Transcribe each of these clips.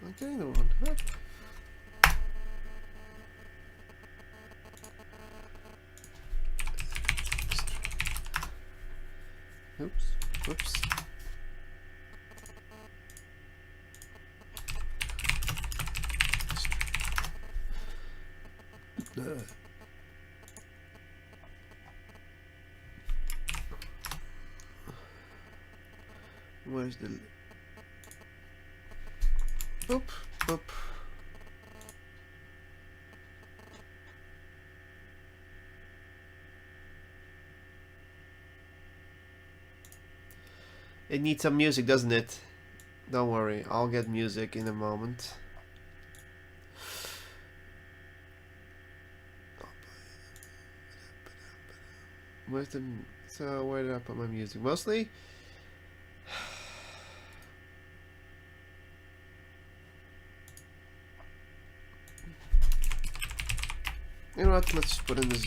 Okay, the one. Huh? Oops. Whoops. Where's the... Boop, boop. It needs some music, doesn't it? Don't worry, I'll get music in a moment. Where's the... So, where did I put my music? Mostly? You know what, let's put in this...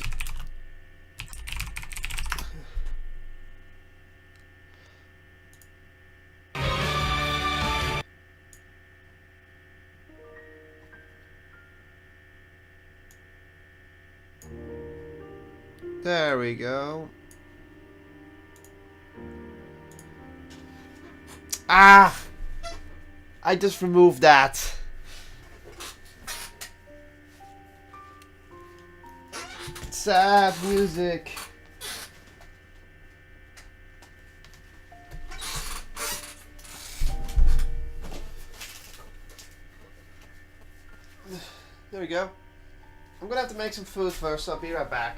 There we go. Ah! I just removed that. Sad music. There we go. I'm gonna have to make some food first, so I'll be right back.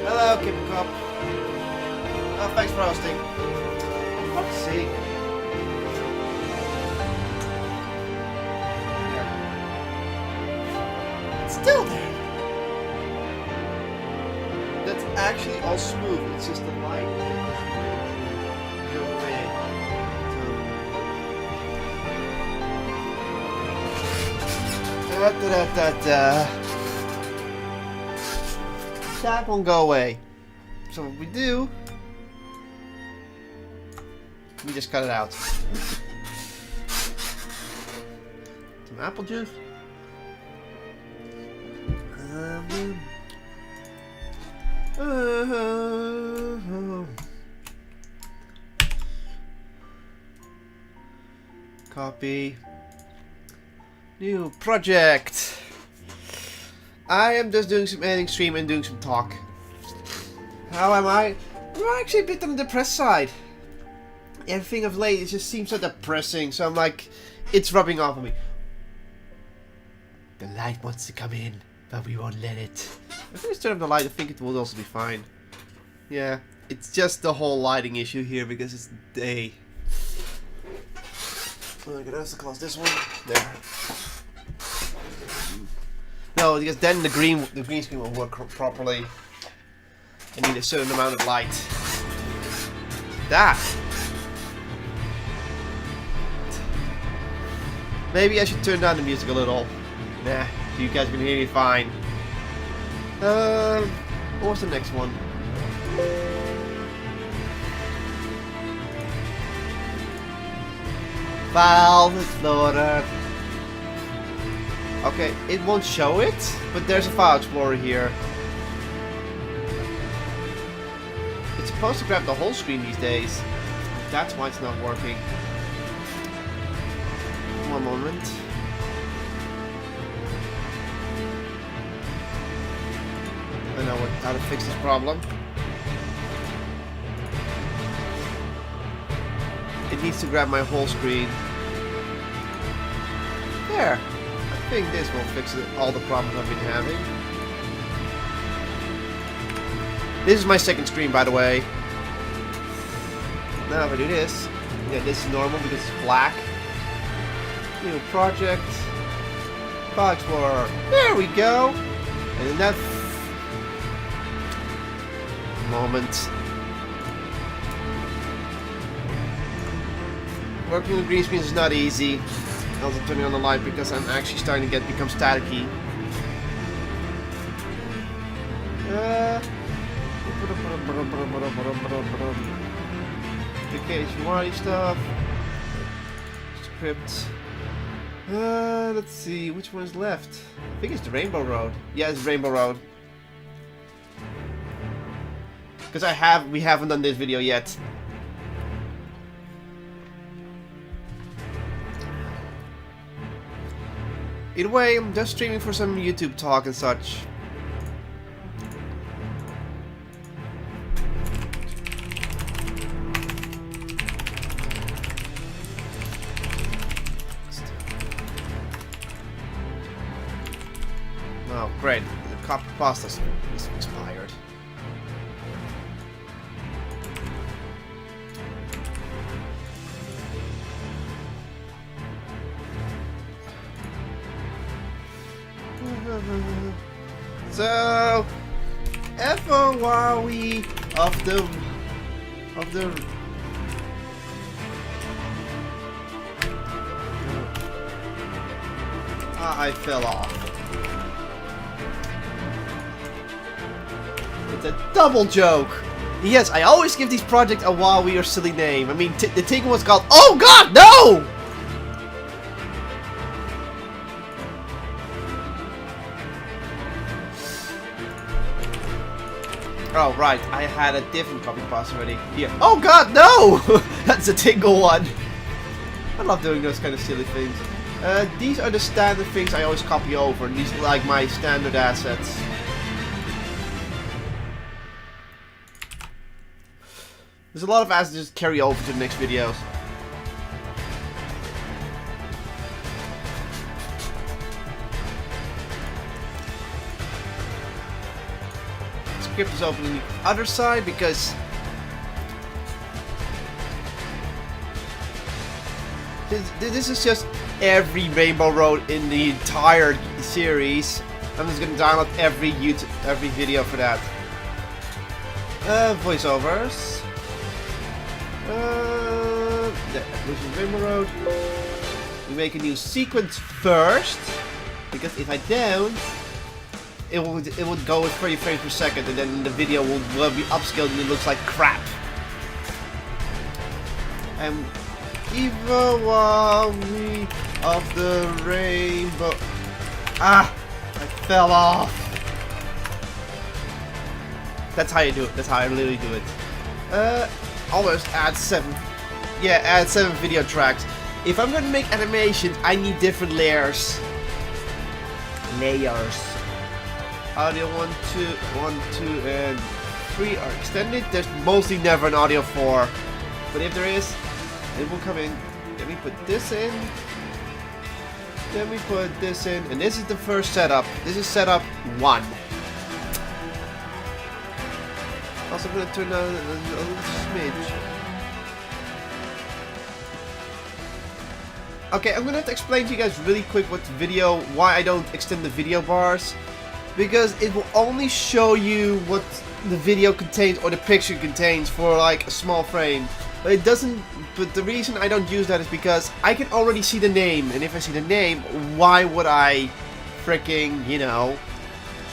Hello, Kipper Cop. Oh, thanks for hosting. Let's see. It's still there. That's actually all smooth. It's just the light. Go away. That won't go away. So what we do, we just cut it out. Some apple juice. Copy. New project. I am just doing some editing stream and doing some talk. How am I? I'm actually a bit on the depressed side. Everything of late, it just seems so depressing. So I'm like, it's rubbing off on me. The light wants to come in, but we won't let it. If we turn off the light, I think it will also be fine. Yeah, it's just the whole lighting issue here because it's day. I'm gonna also close this one. There. No, because then the green screen will work properly. I need a certain amount of light. That. Maybe I should turn down the music a little. Nah, you guys can hear me fine. What's the next one? File Explorer. Okay, it won't show it, but there's a file explorer here. It's supposed to grab the whole screen these days. That's why it's not working. One moment. I know how to fix this problem. It needs to grab my whole screen. There. I think this will fix all the problems I've been having. This is my second screen, by the way. Now if I do this, yeah, this is normal because it's black. New project. File Explorer. There we go. And in that moment, working with green screens is not easy. Also turning on the light because I'm actually starting to become staticky. Application wide stuff. Script. Let's see, which one is left? I think it's the Rainbow Road. Yeah, it's Rainbow Road. Because we haven't done this video yet. Either way, I'm just streaming for some YouTube talk and such. Oh, great. The copy pasta is expired. So, FOWE of the I fell off. It's a double joke. Yes, I always give these projects a WoWie or silly name. I mean, the thing was called. Oh God, no! Oh, right, I had a different copy pasta already. Here. Oh God, no! That's a Tingle one. I love doing those kind of silly things. These are the standard things I always copy over, and these are like my standard assets. There's a lot of assets to just carry over to the next videos. Script is open on the other side because this is just every Rainbow Road in the entire series. I'm just gonna download every video for that. Voiceovers. This is Rainbow Road. We make a new sequence first because if I don't, it would go with 30 frames per second, and then the video will be upscaled and it looks like crap. And Evolve of the Rainbow. Ah, I fell off. That's how you do it. That's how I literally do it. Almost add 7. Yeah, add 7 video tracks. If I'm gonna make animations, I need different layers. Audio 1, 2, and 3 are extended. There's mostly never an audio 4, but if there is, it will come in. Let me put this in. Then we put this in, and this is the first setup. This is setup 1. Also, I'm gonna turn down a little smidge. Okay, I'm gonna have to explain to you guys really quick why I don't extend the video bars. Because it will only show you what the video contains or the picture contains for like a small frame. But it doesn't, but the reason I don't use that is because I can already see the name. And if I see the name, why would I freaking, you know,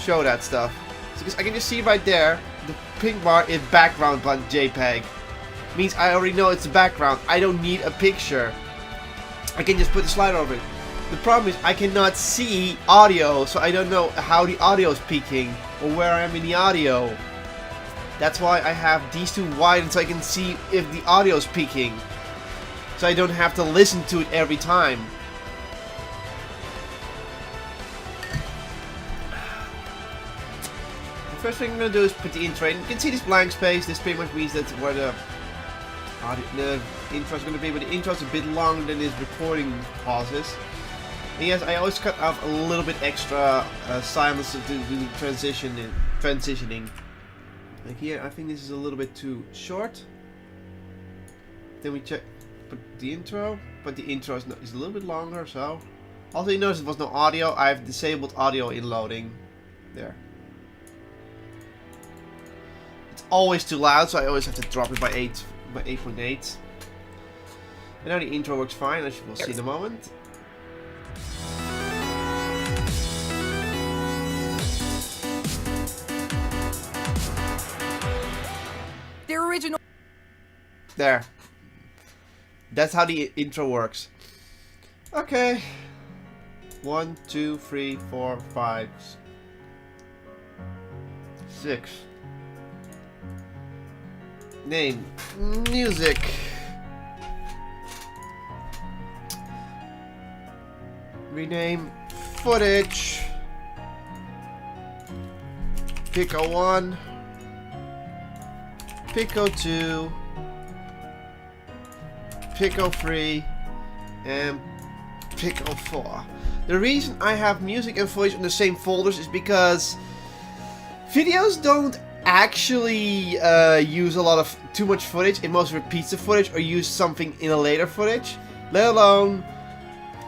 show that stuff? Because I can just see right there, the pink bar is background but JPEG. Means I already know it's the background. I don't need a picture. I can just put the slider over it. The problem is I cannot see audio, so I don't know how the audio is peaking or where I am in the audio. That's why I have these two widened so I can see if the audio is peaking. So I don't have to listen to it every time. The first thing I'm going to do is put the intro in. You can see this blank space. This pretty much means that's where the intro is going to be, but the intro is a bit longer than this recording pauses. And yes, I always cut off a little bit extra silence to do the transitioning. Like here, I think this is a little bit too short. Then we put the intro, but the intro is a little bit longer. So, also you notice there was no audio. I've disabled audio in loading. There. It's always too loud, so I always have to drop it by 8.8. And now the intro works fine, as you will see in a moment. The original. There. That's how the intro works. Okay. 1, 2, 3, 4, 5, 6. Name. Music. Rename. Footage. Pico 1. Pico 2. Pico 3. And Pico 4. The reason I have music and footage in the same folders is because videos don't actually use a lot of too much footage. It mostly repeats the footage or use something in a later footage. Let alone,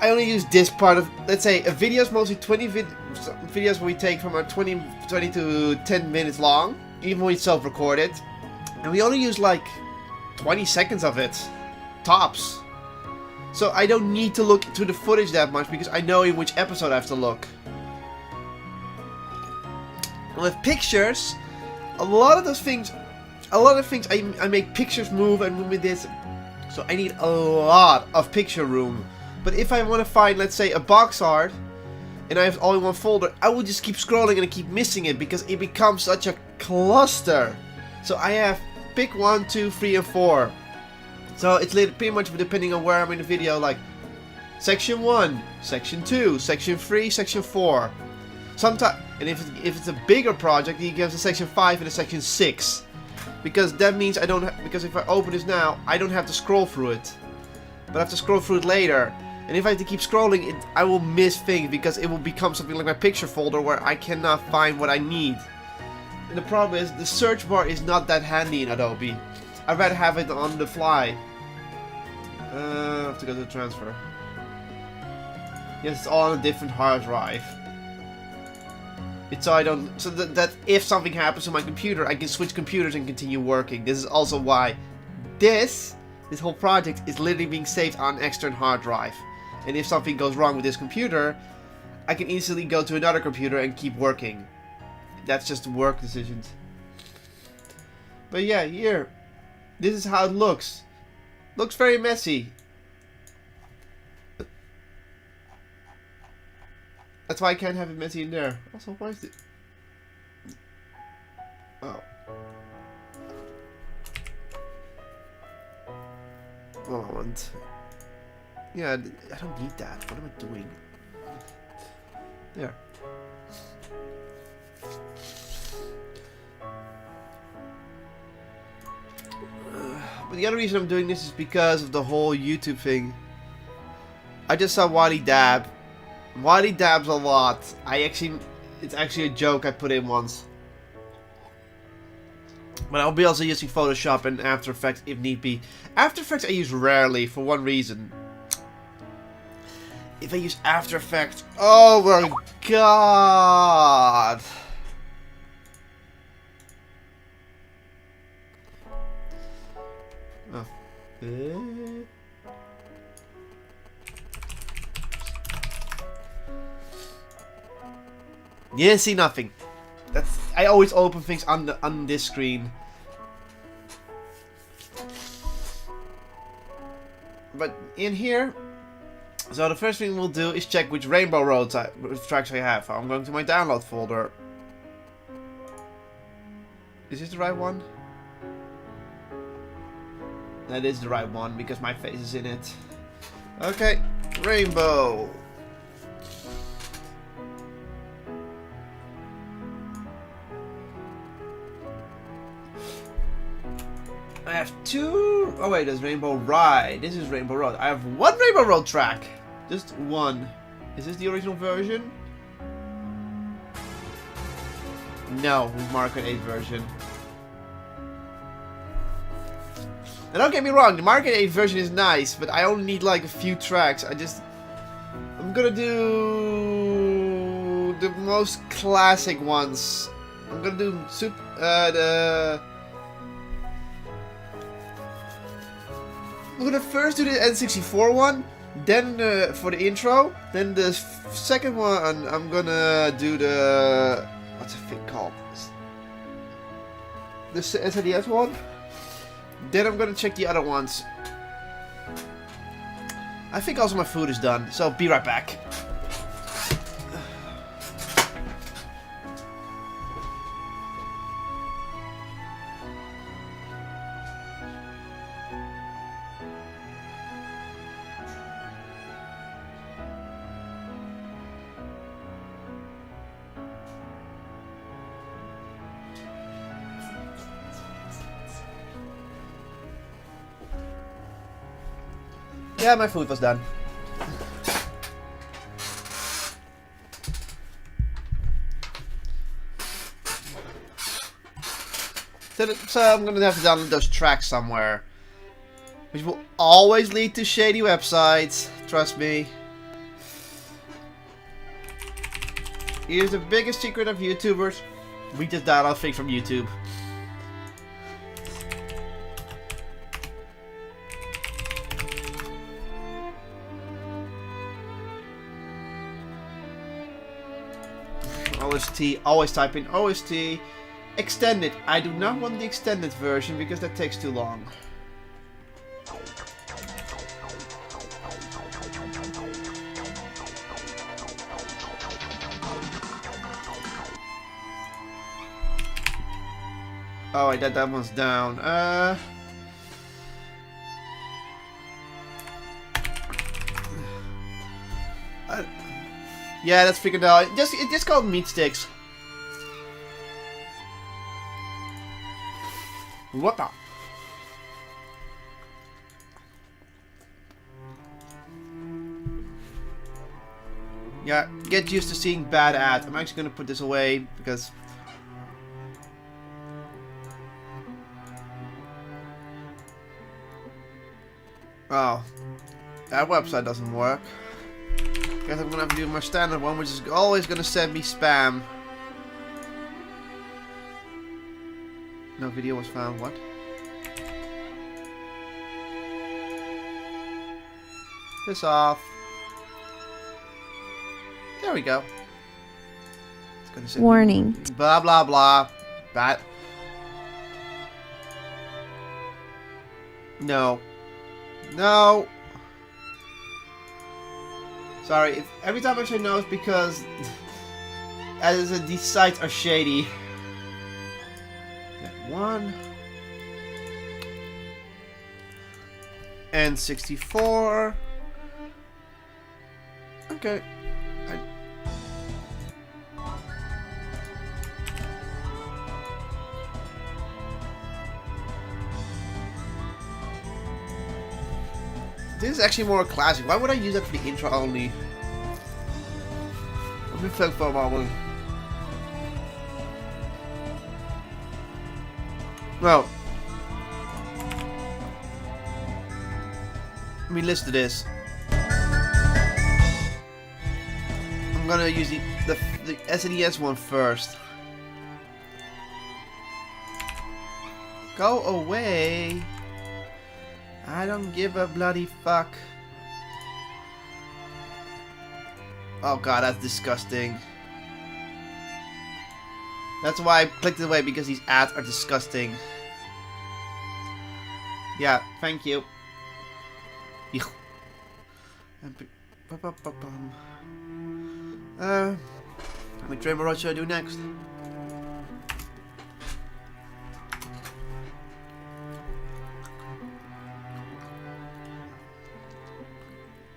I only use this part of, let's say, a video is mostly 20 videos we take from our 20 to 10 minutes long, even when it's self-recorded. And we only use like 20 seconds of it, tops. So I don't need to look through the footage that much because I know in which episode I have to look. And with pictures, a lot of things I make pictures move and move with this. So I need a lot of picture room. But if I want to find, let's say, a box art, and I have only one folder, I will just keep scrolling and keep missing it because it becomes such a cluster. So I have pick 1, 2, 3, and 4. So it's pretty much depending on where I'm in the video, like section 1, section 2, section 3, section 4. Sometimes, and if it's a bigger project, he gives a section 5 and a section 6. Because that means I don't because if I open this now, I don't have to scroll through it. But I have to scroll through it later. And if I have to keep scrolling, I will miss things because it will become something like my picture folder where I cannot find what I need. And the problem is, the search bar is not that handy in Adobe. I'd rather have it on the fly. I have to go to the transfer. Yes, it's all on a different hard drive. It's so I don't, so that if something happens to my computer, I can switch computers and continue working. This is also why this whole project is literally being saved on an external hard drive. And if something goes wrong with this computer, I can easily go to another computer and keep working. That's just work decisions. But yeah, here, this is how it looks. Looks very messy. That's why I can't have it messy in there. Also, why is it? Oh. Moment. Yeah, I don't need that. What am I doing? There. But the other reason I'm doing this is because of the whole YouTube thing. I just saw Wally Dab While he dabs a lot, it's actually a joke I put in once. But I'll be also using Photoshop and After Effects if need be. After Effects I use rarely for one reason. If I use After Effects, oh my god! Oh. Yeah, see nothing. I always open things on this screen. But in here, so the first thing we'll do is check which Rainbow Road tracks I have. I'm going to my download folder. Is this the right one? That is the right one because my face is in it. Okay, Rainbow. I have two. Oh wait, there's Rainbow Ride. This is Rainbow Road. I have one Rainbow Road track. Just one. Is this the original version? No, Market 8 version. And don't get me wrong, the Market 8 version is nice, but I only need like a few tracks. I'm gonna do the most classic ones. I'm gonna do I'm gonna first do the N64 one, then for the intro, then the second one I'm gonna do the, what's the thing called? The SNES one. Then I'm gonna check the other ones. I think also my food is done, so be right back. Yeah, my food was done. So I'm gonna have to download those tracks somewhere, which will always lead to shady websites. Trust me. Here's the biggest secret of YouTubers: we just download things from YouTube. OST, always type in OST. Extended. I do not want the extended version because that takes too long. Oh, I that one's down. Yeah, that's figured out. It's just called meat sticks. What the? Yeah, get used to seeing bad ads. I'm actually gonna put this away because oh, that website doesn't work. Guess I'm gonna have to do my standard one, which is always gonna send me spam. No video was found. What? Piss off. There we go. It's gonna send Warning. me blah blah blah. Bad. No. No. Sorry, every time I say no, it's because these sites are shady. That one. And 64. Okay. This is actually more classic. Why would I use that for the intro only? Nu flög för moment. Well, let me listen to this. I'm gonna use the SNES one first. Go away. I don't give a bloody fuck. Oh god, that's disgusting. That's why I clicked it away, because these ads are disgusting. Yeah, thank you. How many Dream Road should I do next?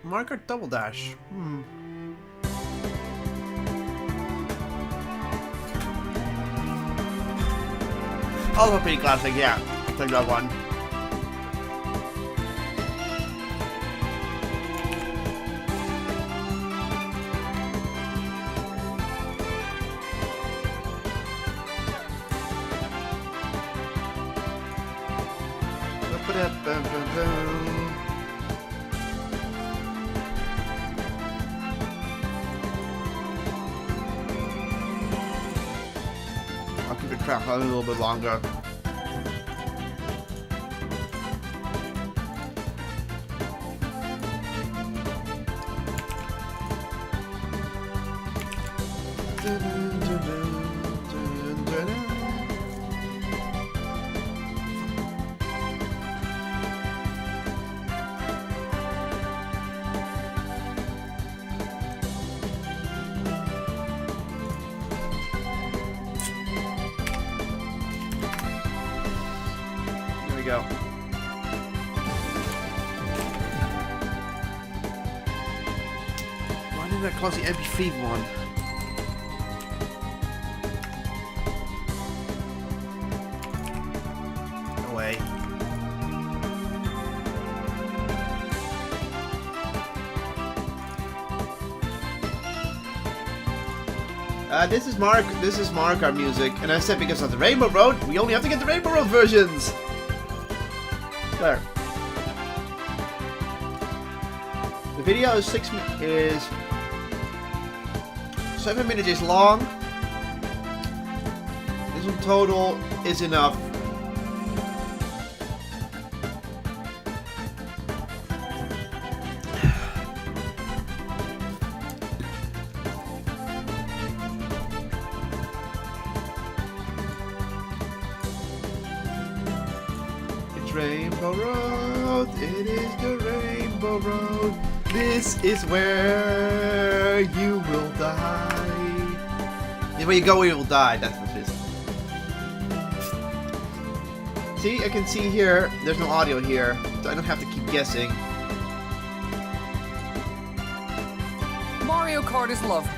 Marker Double Dash. Also pretty classic, yeah. Take that one. I'll keep it track a little bit longer. There we go. Why didn't I close the MP3 one? No way. This is Mark our music, and I said because of the Rainbow Road, we only have to get the Rainbow Road versions. There. The video is 7 minutes long. This in total is enough. Rainbow Road, it is the Rainbow Road. This is where you will die. Yeah, where you go, you will die. That's what it is. See, I can see here. There's no audio here, so I don't have to keep guessing. Mario Kart is love.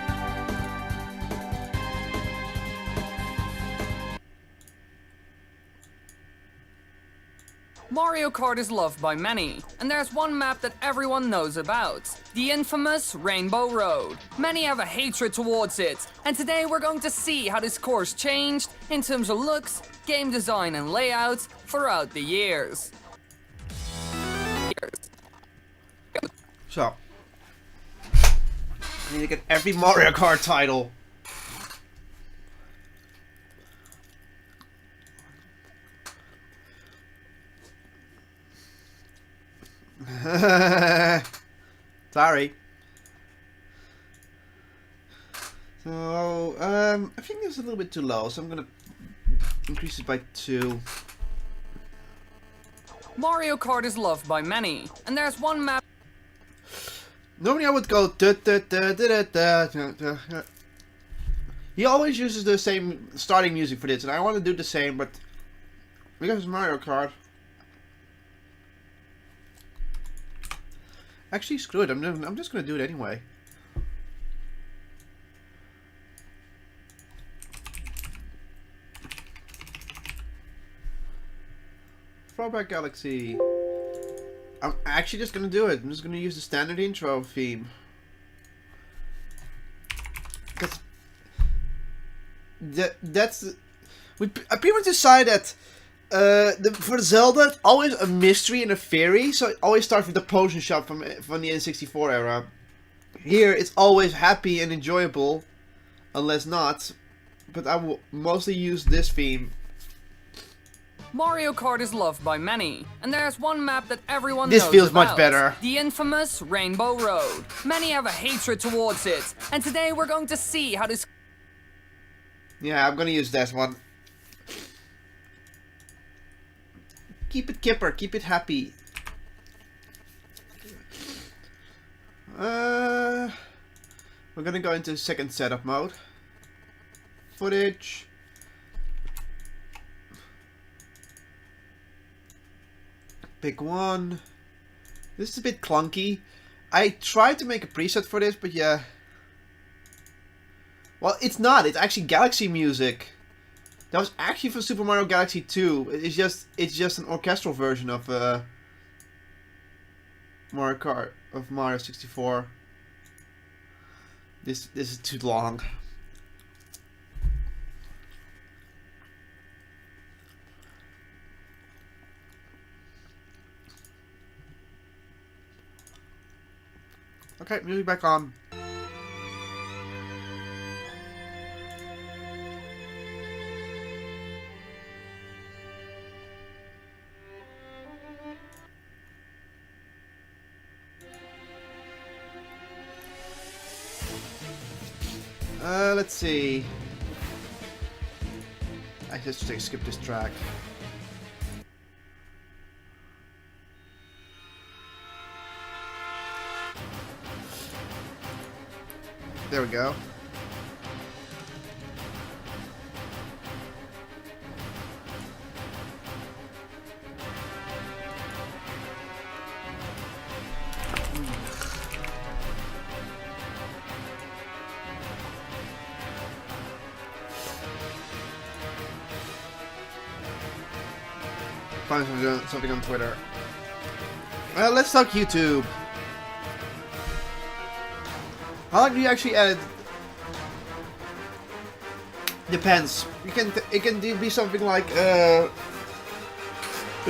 Mario Kart is loved by many, and there's one map that everyone knows about, the infamous Rainbow Road. Many have a hatred towards it, and today we're going to see how this course changed in terms of looks, game design and layout throughout the years. So, I need to get every Mario Kart title. Sorry. So, I think it's a little bit too low, so I'm gonna increase it by 2. Mario Kart is loved by many, and there's one map. Normally I would go da, da, da, da, da, da, da, da. He always uses the same starting music for this, and I want to do the same, but because it's Mario Kart. Actually, screw it. I'm just gonna do it anyway. Throwback Galaxy. I'm actually just gonna do it. I'm just gonna use the standard intro theme. that's I pretty much decided that for Zelda, it's always a mystery and a fairy, so it always starts with the potion shop from the N64 era. Here, it's always happy and enjoyable, unless not. But I will mostly use this theme. Mario Kart is loved by many, and there's one map that everyone This knows feels about. much better. The infamous Rainbow Road. Many have a hatred towards it, and today we're going to see how this... Yeah, I'm gonna use that one. Keep it kipper, keep it happy. We're gonna go into second setup mode. Footage. Pick one. This is a bit clunky. I tried to make a preset for this, but yeah. Well, it's not. It's actually Galaxy music. That was actually for Super Mario Galaxy 2. It's just an orchestral version of Mario Kart of Mario 64. This is too long. Okay, music back on. Let's see. I just skip this track. There we go. Find something on Twitter. Let's talk YouTube. How long do you actually edit? Depends. It can be something like the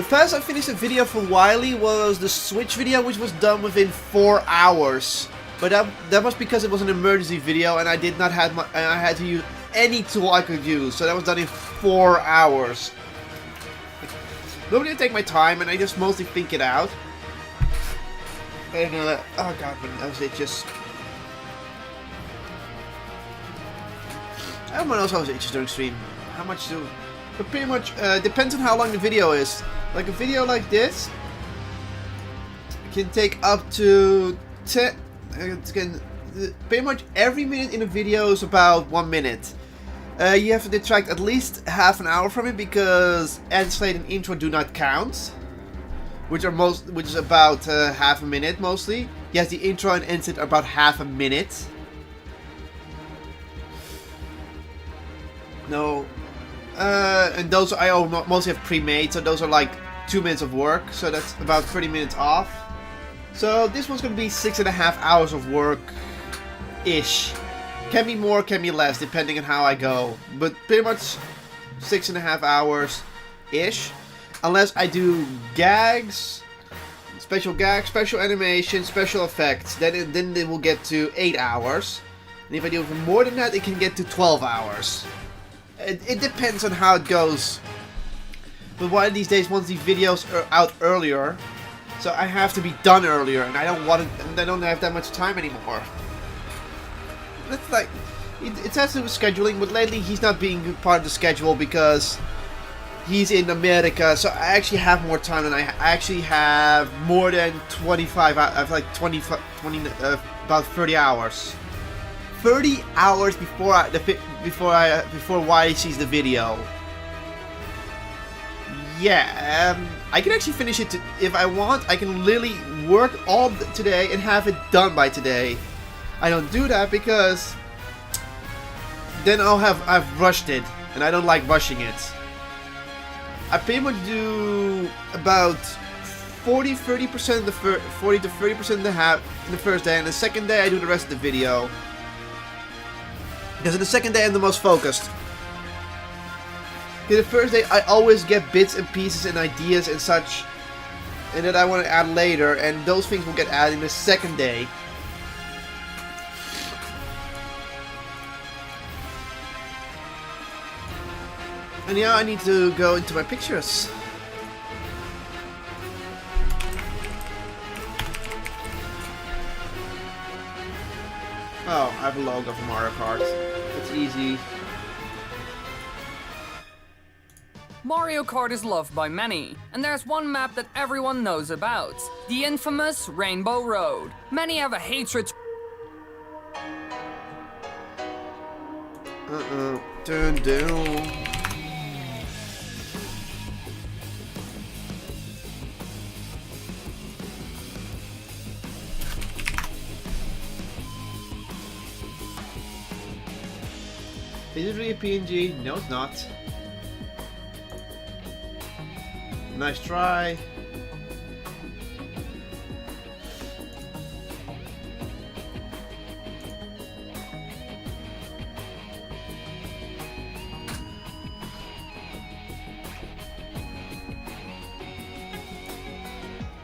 first I finished a video for Wily was the Switch video, which was done within 4 hours. But that was because it was an emergency video and I did not have I had to use any tool I could use, so that was done in 4 hours. Normally I take my time and I just mostly think it out. And oh god, when that was it just. I don't know what else I was just doing stream. How much do? But pretty much depends on how long the video is. Like a video like this can take up to 10. Pretty much every minute in a video is about 1 minute. You have to detract at least half an hour from it because end slate and intro do not count, which is about half a minute mostly. Yes, the intro and end slate are about half a minute. No, and those I mostly have pre-made, so those are like 2 minutes of work, so that's about 30 minutes off. So this one's gonna be 6.5 hours of work-ish. Can be more, can be less, depending on how I go. But pretty much 6.5 hours-ish. Unless I do gags, special animation, special effects. Then it will get to 8 hours. And if I do even more than that, it can get to 12 hours. It depends on how it goes. But one of these days, once these videos are out earlier, so I have to be done earlier, and I don't have that much time anymore. That's like, it has to do with scheduling, but lately he's not being part of the schedule because he's in America, so I actually have more time, and I actually have more than 25, I have like 20 about 30 hours. 30 hours before Wiley sees the video. Yeah, I can actually finish it if I want. I can literally work all today and have it done by today. I don't do that because then I've rushed it, and I don't like rushing it. I pretty much do about 40-30% in the 40 to 30% in the first day, and the second day I do the rest of the video. Because in the second day I'm the most focused. The first day I always get bits and pieces and ideas and such, and that I want to add later, and those things will get added in the second day. And yeah, I need to go into my pictures. Oh, I have a logo for Mario Kart. It's easy. Mario Kart is loved by many, and there's one map that everyone knows about, the infamous Rainbow Road. Many have a hatred. Dun dun. Is it really a PNG? No, it's not. Nice try.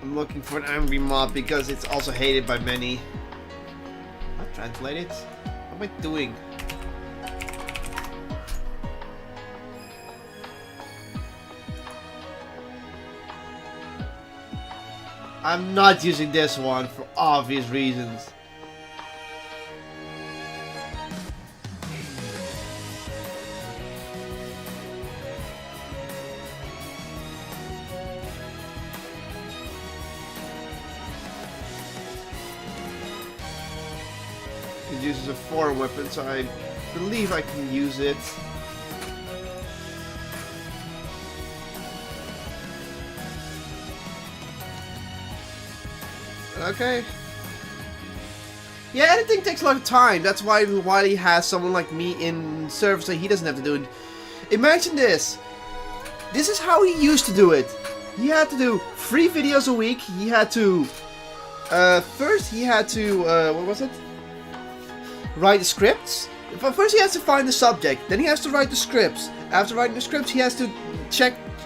I'm looking for an angry mob because it's also hated by many. I'll translate it. What am I doing? I'm not using this one for obvious reasons. It uses a foreign weapon, so I believe I can use it. Okay. Yeah, editing takes a lot of time. That's why he has someone like me in server, so he doesn't have to do it. Imagine this. This is how he used to do it. He had to do 3 videos a week. He had to... first he had to... what was it? Write the scripts. First he has to find the subject. Then he has to write the scripts. After writing the scripts, he has to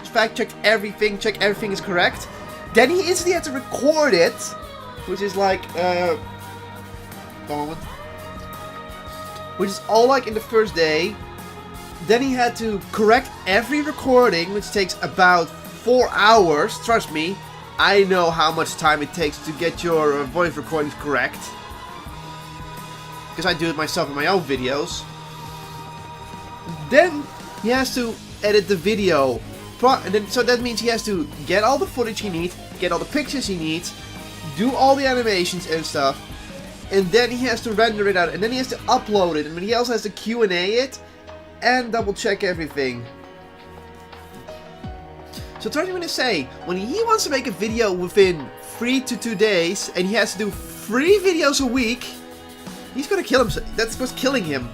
fact check everything is correct. Then he instantly had to record it. Which is like, which is all like in the first day. Then he had to correct every recording, which takes about 4 hours. Trust me, I know how much time it takes to get your voice recordings correct. Because I do it myself in my own videos. Then he has to edit the video. And then, so that means he has to get all the footage he needs, get all the pictures he needs, do all the animations and stuff, and then he has to render it out, and then he has to upload it, and then he also has to Q&A it, and double check everything. So try to say, when he wants to make a video within 3 to 2 days, and he has to do 3 videos a week, he's gonna kill himself. That's what's killing him.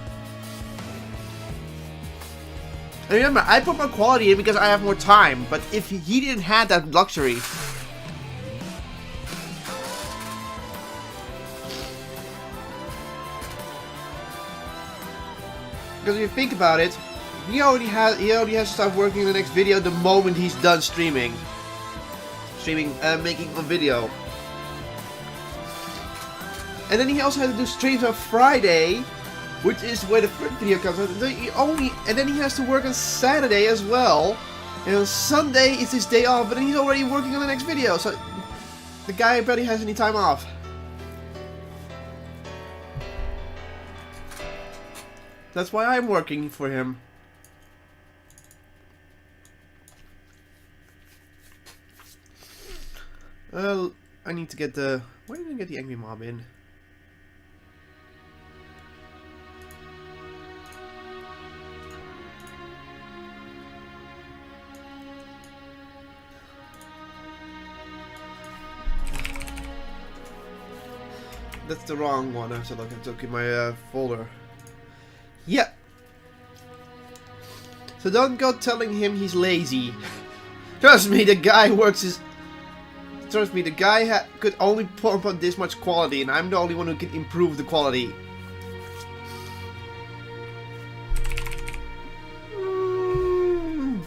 And remember, I put more quality in because I have more time, but if he didn't have that luxury... Because if you think about it, he already has to start working on the next video the moment he's done streaming. Making a video. And then he also has to do streams on Friday, which is where the first video comes out. And then he has to work on Saturday as well. And on Sunday is his day off, but then he's already working on the next video. So the guy barely has any time off. That's why I'm working for him. I need to get the... Why didn't I get the angry mob in? That's the wrong one. I have to look in my folder. Yeah. So don't go telling him he's lazy. Trust me, the guy works his... Trust me, the guy could only pump on this much quality, and I'm the only one who can improve the quality.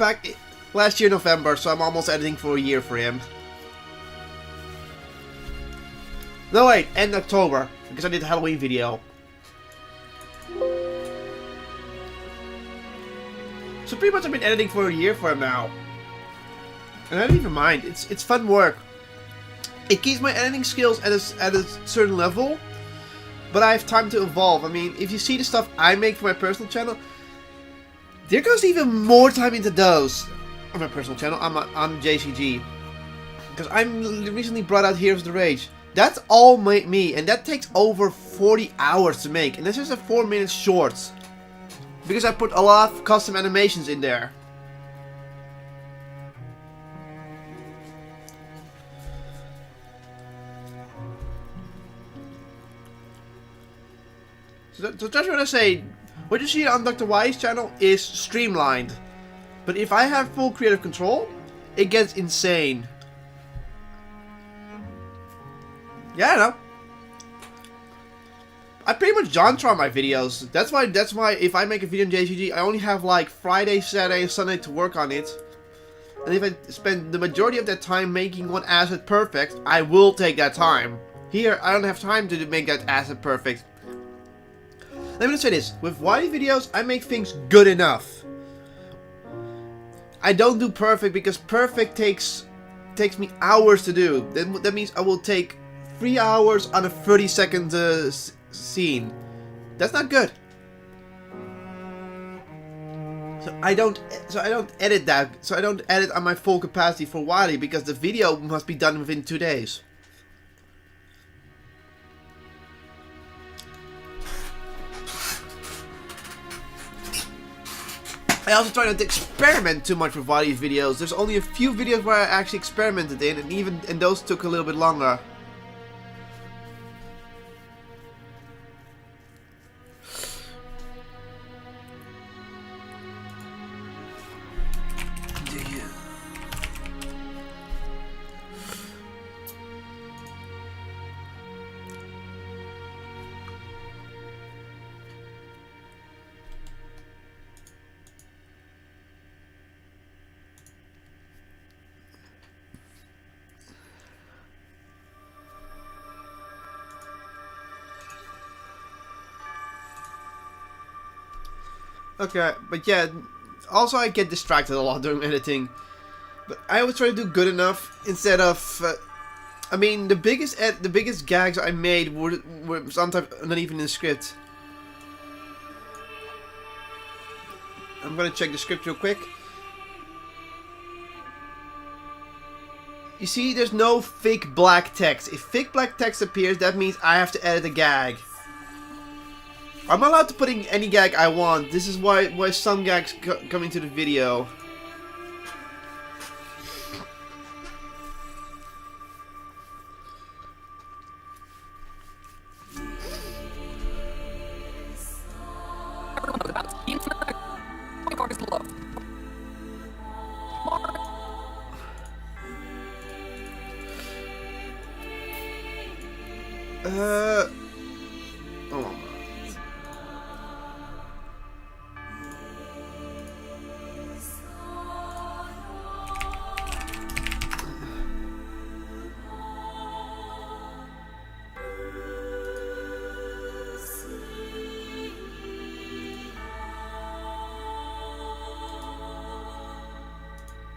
back last year November, so I'm almost editing for a year for him. No wait, end October, because I did a Halloween video. So pretty much I've been editing for a year for him now. And I don't even mind, it's fun work. It keeps my editing skills at a certain level, but I have time to evolve. I mean, if you see the stuff I make for my personal channel, there goes even more time into those on my personal channel, on JCG. Because I'm recently brought out Heroes of the Rage. That's all me, and that takes over 40 hours to make, and this is a 4-minute short. Because I put a lot of custom animations in there. So just want to say, what you see on Dr. Y's channel is streamlined. But if I have full creative control, it gets insane. Yeah, I know. I pretty much genre my videos. That's why if I make a video in JCG, I only have like Friday, Saturday, and Sunday to work on it. And if I spend the majority of that time making one asset perfect, I will take that time. Here, I don't have time to make that asset perfect. Let me just say this, with Wiley videos, I make things good enough. I don't do perfect because perfect takes me hours to do. That means I will take 3 hours on a 30-second scene. That's not good. So I don't edit that. So I don't edit on my full capacity for Wiley because the video must be done within 2 days. I also try not to experiment too much with Wiley's videos. There's only a few videos where I actually experimented in, and those took a little bit longer. Okay, but yeah, also I get distracted a lot during editing, but I always try to do good enough instead of, I mean, the biggest gags I made were sometimes not even in the script. I'm gonna check the script real quick. You see, there's no fake black text. If fake black text appears, that means I have to edit a gag. I'm allowed to put in any gag I want. This is why some gags come into the video. Oh.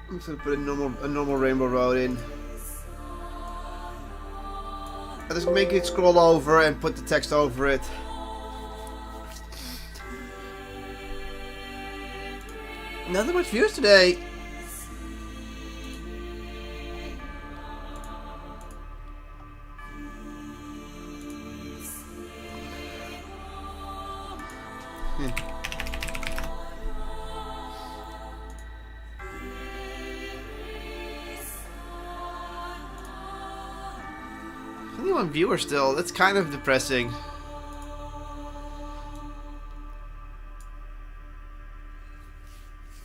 I'm just gonna put a normal rainbow road in. I just make it scroll over and put the text over it. Not that much views today. Only one viewer still. That's kind of depressing.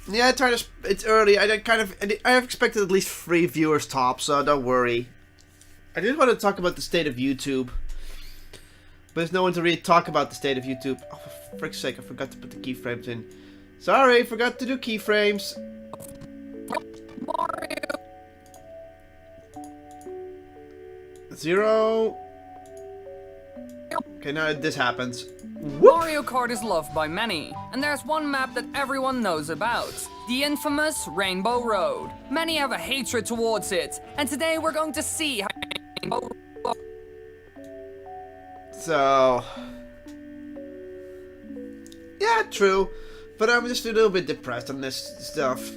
Yeah, I try to. It's early. I have expected at least 3 viewers top, so don't worry. I did want to talk about the state of YouTube, but there's no one to really talk about the state of YouTube. Oh, for frick's sake! I forgot to put the keyframes in. Sorry, forgot to do keyframes. Mario. 0. Okay, now this happens. Whoop. Mario Kart is loved by many, and there's one map that everyone knows about. The infamous Rainbow Road. Many have a hatred towards it, and today we're going to see how Rainbow Road... So... yeah, true. But I'm just a little bit depressed on this stuff.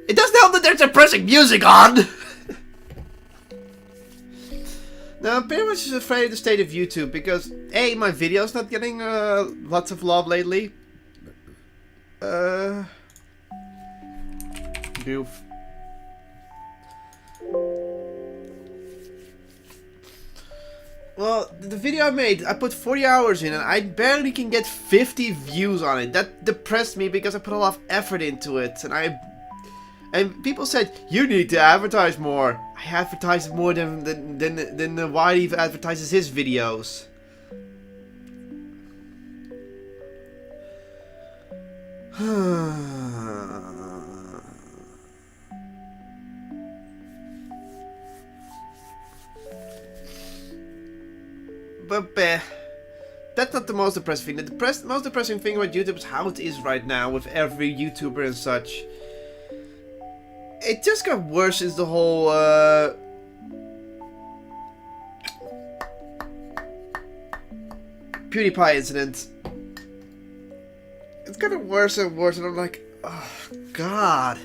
It doesn't help that there's depressing music on! Now, I'm pretty much afraid of the state of YouTube because A, my video's not getting lots of love lately. Goof. Well, the video I made, I put 40 hours in and I barely can get 50 views on it. That depressed me because I put a lot of effort into it and people said, you need to advertise more. I advertise more than Wiley advertises his videos. But that's not the most depressing thing. The most depressing thing about YouTube is how it is right now with every YouTuber and such. It just got worse since the whole PewDiePie incident. It's getting worse and worse, and I'm like, oh god.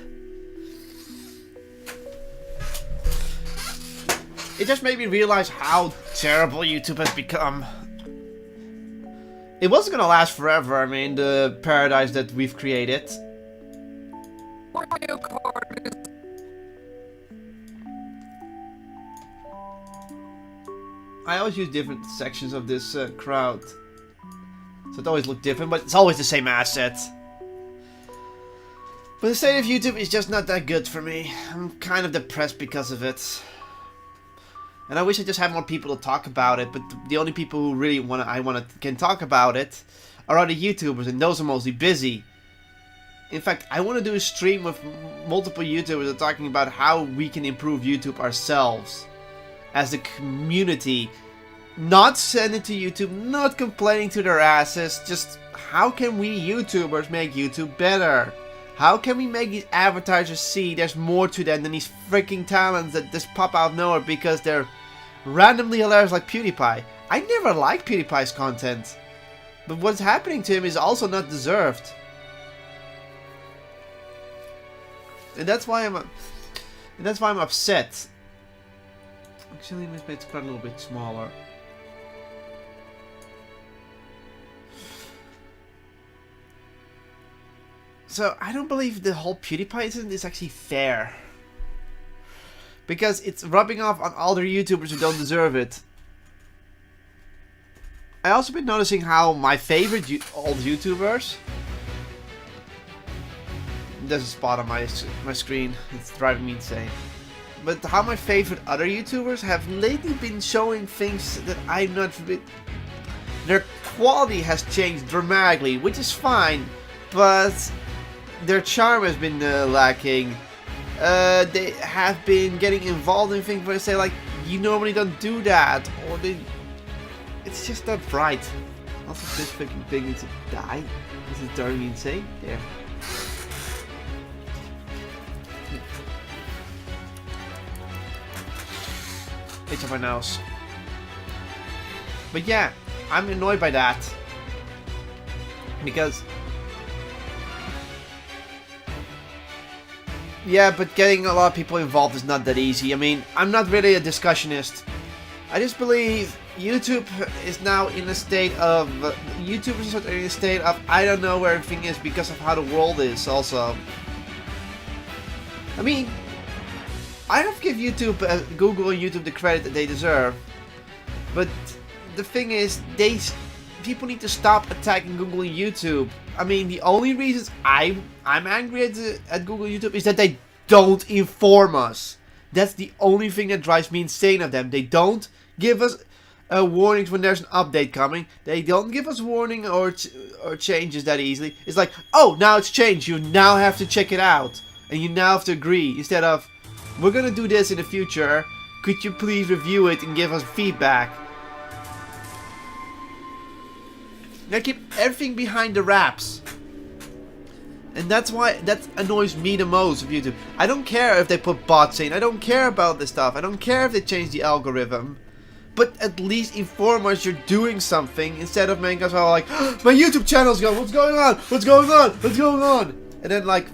It just made me realize how terrible YouTube has become. It wasn't gonna last forever. I mean, the paradise that we've created. Mario Kart is... I always use different sections of this crowd. So it always looks different, but it's always the same asset. But the state of YouTube is just not that good for me. I'm kind of depressed because of it. And I wish I just had more people to talk about it, but the only people who really can talk about it are other YouTubers, and those are mostly busy. In fact, I want to do a stream with multiple YouTubers that are talking about how we can improve YouTube ourselves. As a community. Not send it to YouTube, not complaining to their asses, just how can we YouTubers make YouTube better? How can we make these advertisers see there's more to them than these freaking talents that just pop out of nowhere because they're randomly hilarious like PewDiePie? I never liked PewDiePie's content. But what's happening to him is also not deserved. And that's why I'm upset. Actually, let's make it a little bit smaller. So, I don't believe the whole PewDiePie incident is actually fair. Because it's rubbing off on other YouTubers who don't deserve it. I also been noticing how my favorite old YouTubers... There's a spot on my screen. It's driving me insane. But how my favorite other YouTubers have lately been showing things that I'm not... Their quality has changed dramatically, which is fine, but their charm has been lacking. They have been getting involved in things where they say like, you normally don't do that, or it's just not right. Also, this fucking thing needs to die. This is driving me insane. There. Itch on my nose. But yeah, I'm annoyed by that. Because... yeah, but getting a lot of people involved is not that easy. I mean, I'm not really a discussionist. I just believe YouTube is now in a state of... YouTubers are in a state of I don't know where everything is because of how the world is also. I mean... I don't give YouTube, Google and YouTube the credit that they deserve, but the thing is, people need to stop attacking Google and YouTube. I mean, the only reasons I'm angry at Google and YouTube is that they don't inform us. That's the only thing that drives me insane of them. They don't give us warnings when there's an update coming. They don't give us warning or changes that easily. It's like, oh, now it's changed. You now have to check it out. And you now have to agree. Instead of, we're gonna do this in the future. Could you please review it and give us feedback? They keep everything behind the wraps. And that's why, that annoys me the most of YouTube. I don't care if they put bots in. I don't care about this stuff. I don't care if they change the algorithm. But at least inform us you're doing something instead of making us all like, my YouTube channel's gone. What's going on? What's going on? What's going on? And then like,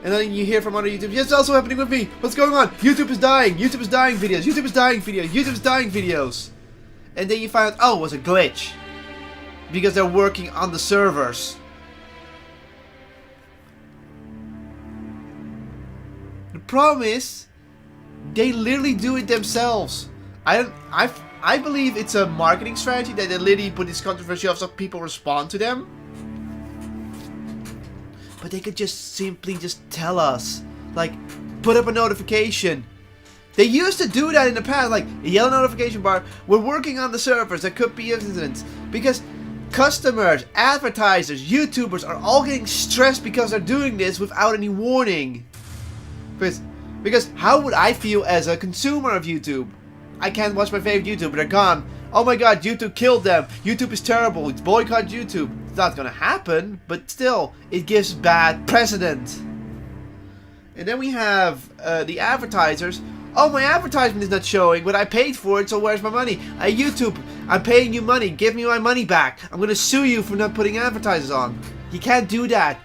and then you hear from other YouTubers, yes, it's also happening with me. What's going on? YouTube is dying. YouTube is dying videos. YouTube is dying videos. YouTube is dying videos. And then you find out, oh, it was a glitch. Because they're working on the servers. The problem is, they literally do it themselves. I believe it's a marketing strategy that they literally put this controversy up so people respond to them. But they could just simply just tell us, like, put up a notification. They used to do that in the past, like a yellow notification bar. We're working on the servers. There could be incidents because customers, advertisers, YouTubers are all getting stressed because they're doing this without any warning. Because how would I feel as a consumer of YouTube? I can't watch my favorite YouTuber, they're gone. Oh my god, YouTube killed them. YouTube is terrible. It's boycott YouTube. It's not gonna happen, but still, it gives bad precedent. And then we have the advertisers. Oh, my advertisement is not showing, but I paid for it, so where's my money? YouTube, I'm paying you money. Give me my money back. I'm gonna sue you for not putting advertisers on. You can't do that.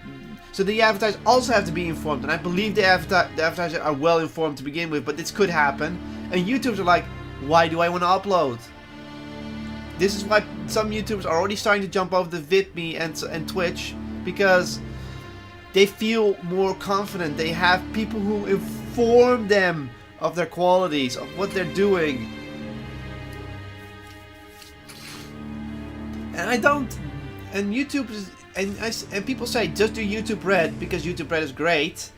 So the advertisers also have to be informed, and I believe the advertisers are well informed to begin with, but this could happen. And YouTubers are like, why do I want to upload? This is why some YouTubers are already starting to jump over the VidMe and Twitch, because they feel more confident. They have people who inform them of their qualities, of what they're doing. And I don't, and YouTube is, and people say just do YouTube Red because YouTube Red is great.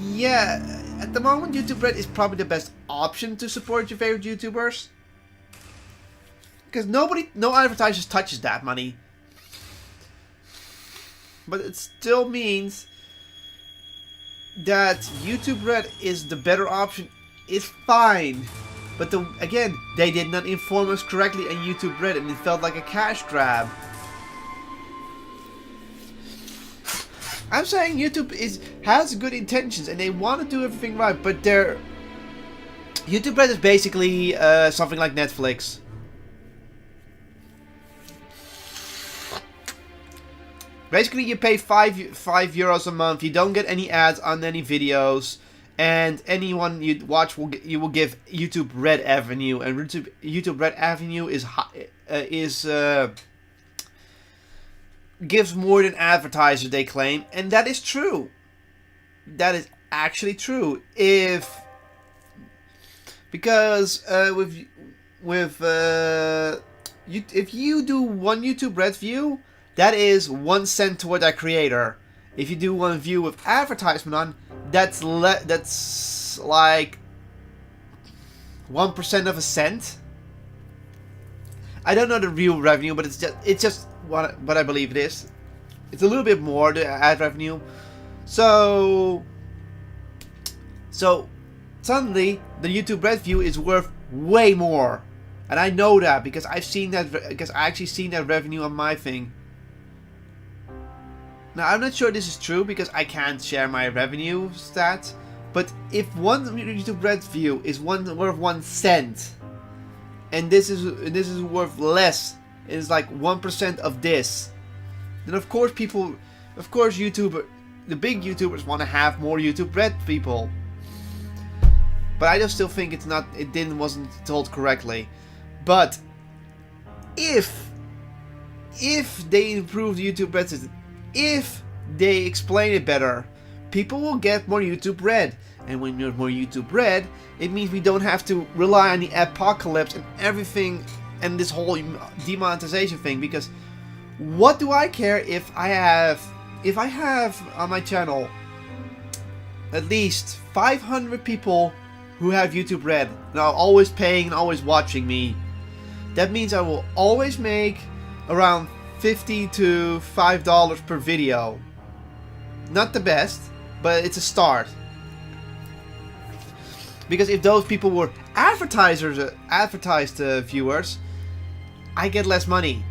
Yeah, at the moment YouTube Red is probably the best option to support your favorite YouTubers. Because no advertisers touches that money. But it still means that YouTube Red is the better option. It's fine. But again, they did not inform us correctly on YouTube Red and it felt like a cash grab. I'm saying YouTube has good intentions and they want to do everything right, but YouTube Red is basically something like Netflix. Basically, you pay five euros a month. You don't get any ads on any videos, and anyone you watch you will give YouTube Red Avenue, and YouTube Red Avenue gives more than advertisers, they claim, and that is true. That is actually true. Because if you do one YouTube Red view, that is 1 cent toward that creator. If you do one view with advertisement on, that's like 1% of a cent. I don't know the real revenue, but it's just what I believe it is. It's a little bit more, the ad revenue. So suddenly the YouTube Red view is worth way more, and I know that because I've seen that, because I actually seen that revenue on my thing. Now I'm not sure this is true because I can't share my revenue stats, but if one YouTube Red view is worth 1 cent, and this is worth less, it's like 1% of this, then of course the big YouTubers want to have more YouTube Red people. But I just still think wasn't told correctly. But if they improve the YouTube Red system, if they explain it better, people will get more YouTube Red. And when there's more YouTube Red, it means we don't have to rely on the apocalypse and everything and this whole demonetization thing. Because what do I care if I have on my channel at least 500 people who have YouTube Red, now always paying and always watching me? that means I will always make around $50 to $5 per video. Not the best, but it's a start. Because if those people were advertised viewers, I get less money.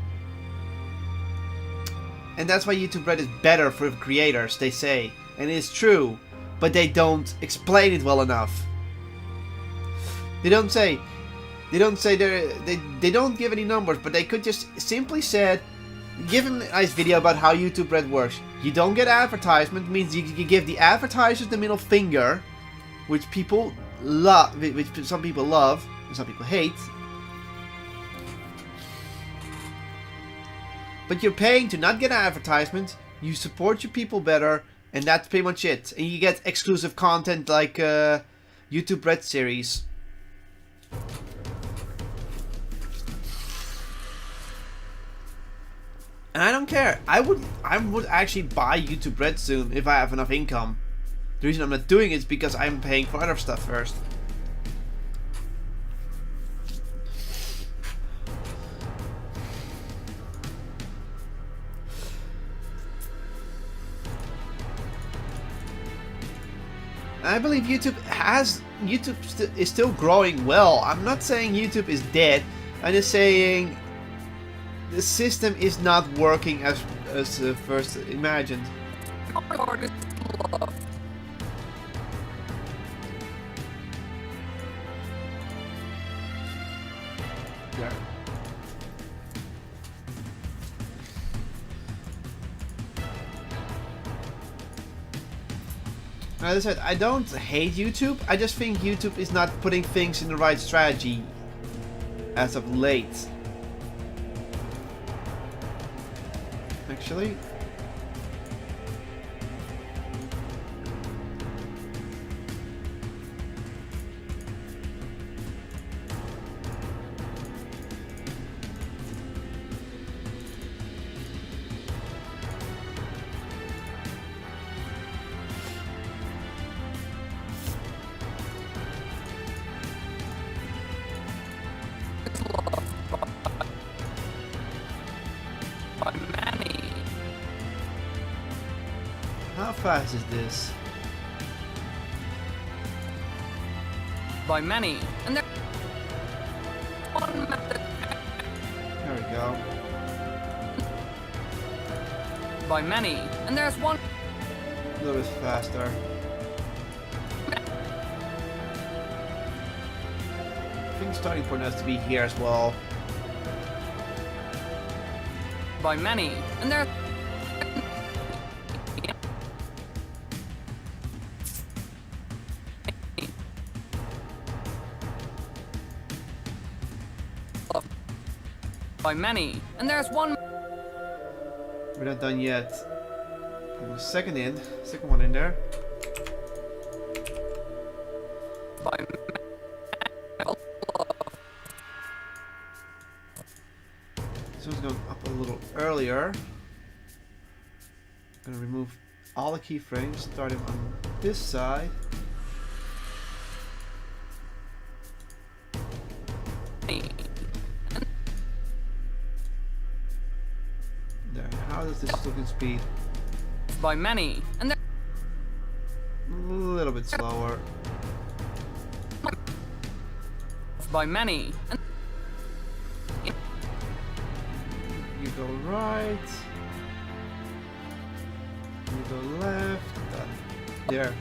And that's why YouTube Red is better for creators, they say. And it's true, but they don't explain it well enough. They don't give any numbers, but they could just simply said, give him a nice video about how YouTube Red works. You don't get advertisement, means you give the advertisers the middle finger, which people love, which some people love, and some people hate. But you're paying to not get advertisements, you support your people better, and that's pretty much it. And you get exclusive content like YouTube Red series. And I don't care. I would actually buy YouTube Red soon if I have enough income. The reason I'm not doing it is because I'm paying for other stuff first. I believe YouTube is still growing well. I'm not saying YouTube is dead. I'm just saying the system is not working as first imagined. Yeah. As I said, I don't hate YouTube. I just think YouTube is not putting things in the right strategy as of late. Actually, how fast is this? By many, and there There we go. by many, and there's one A little bit faster. I think starting point has to be here as well. by many, and there by many, and there's one We're not done yet. Second one in there. by This one's going up a little earlier. I'm gonna remove all the keyframes, starting on this side. There. How does this look in speed? by many, and there A little bit slower. by many, and You go right. You go left. There.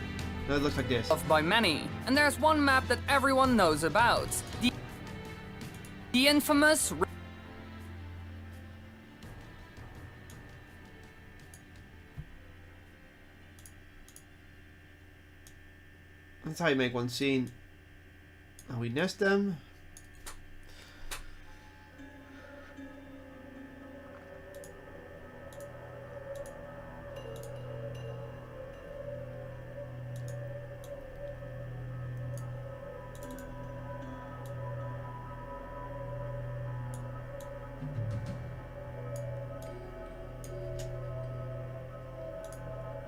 Now it looks like this. by many, and there's one map that everyone knows about. The infamous That's how you make one scene. Now we nest them.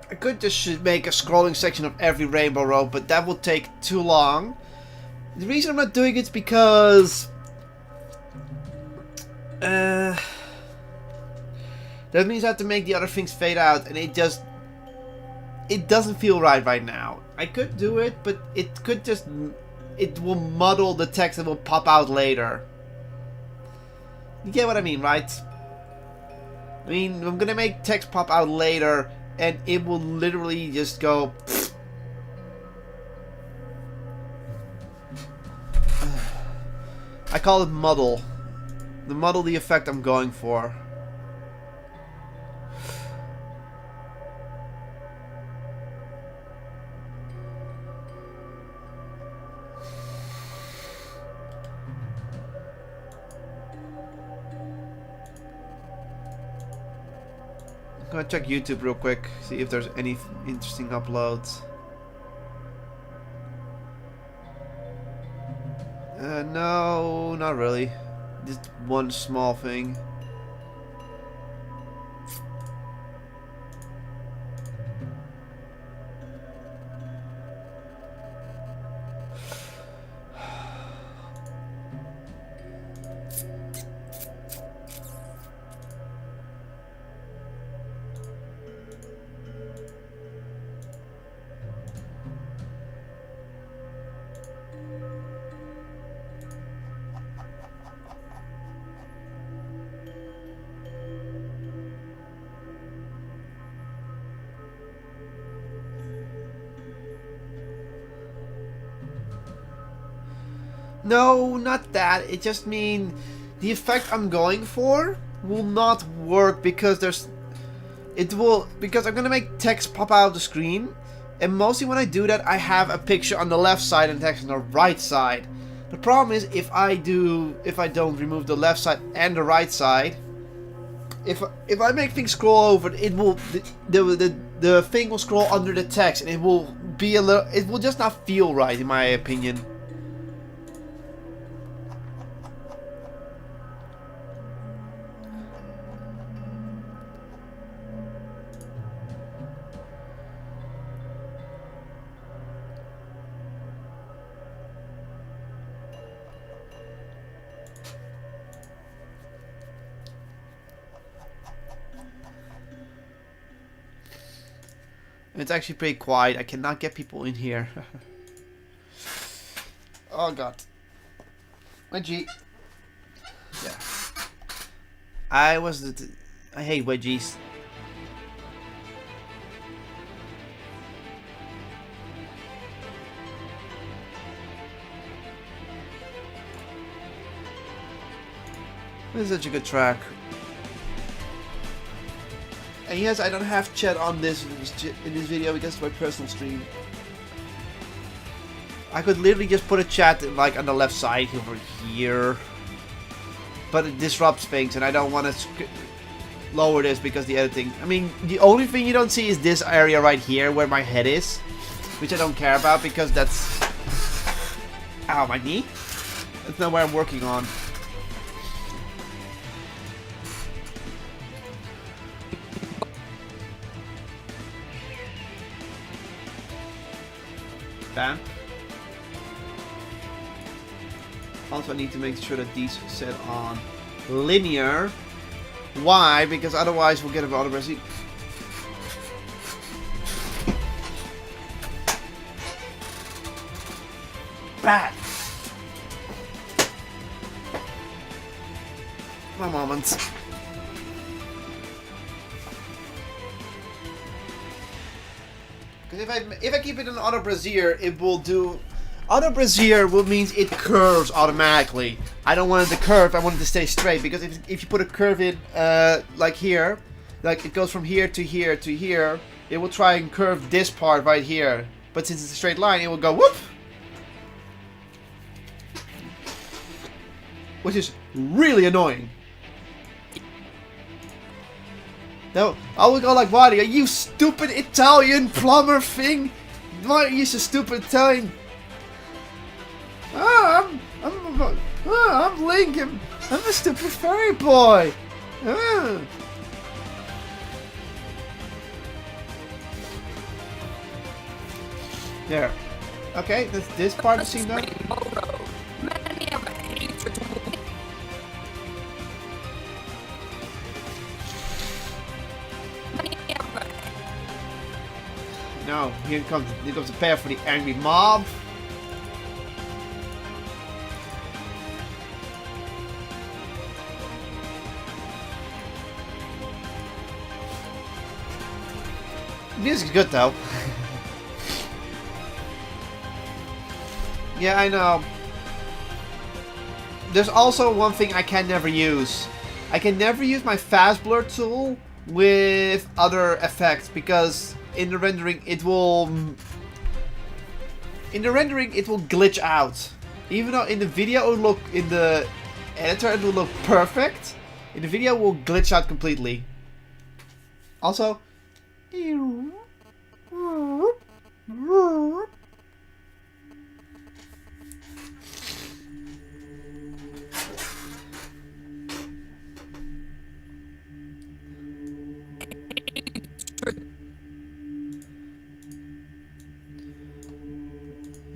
I could just make a scrolling section of every rainbow road, but that would take too long. The reason I'm not doing it is because That means I have to make the other things fade out, and it doesn't feel right now. I could do it, but it will muddle the text that will pop out later. You get what I mean, right? I mean, I'm gonna make text pop out later, and it will literally just go. I call it muddle. The effect I'm going for. I'm gonna check YouTube real quick, see if there's any interesting uploads. No, not really. Just one small thing. No, not that. It just means the effect I'm going for will not work because because I'm gonna make text pop out of the screen, and mostly when I do that I have a picture on the left side and text on the right side. The problem is if I don't remove the left side and the right side, if I make things scroll over, it will the thing will scroll under the text, and it will just not feel right in my opinion. It's actually pretty quiet. I cannot get people in here. Oh god. Wedgie. Yeah. I hate wedgies. This is such a good track. And yes, I don't have chat on in this video because it's my personal stream. I could literally just put a chat like on the left side over here, but it disrupts things, and I don't want to lower this because the editing. I mean, the only thing you don't see is this area right here where my head is, which I don't care about because that's ow, my knee. That's not where I'm working on. Bam. Also, I need to make sure that these set on linear. Why? Because otherwise we'll get a lot of resi. Bad. My moments. Because if I keep it in auto brassiere, it will do. Auto brassiere will means it curves automatically. I don't want it to curve. I want it to stay straight. Because if you put a curve in like here, like it goes from here to here to here, it will try and curve this part right here. But since it's a straight line, it will go whoop, which is really annoying. No, I will go like, Waddy, are you stupid Italian plumber thing? Why are you so stupid Italian? I'm Lincoln. I'm a stupid fairy boy. There. Okay, this part is seen now. No, here comes the pair for the angry mob. Music's good though. Yeah, I know. There's also one thing I can never use. I can never use my fast blur tool with other effects because in the rendering it will glitch out. Even though in the video it will look, in the editor it will look perfect, in the video it will glitch out completely. Also,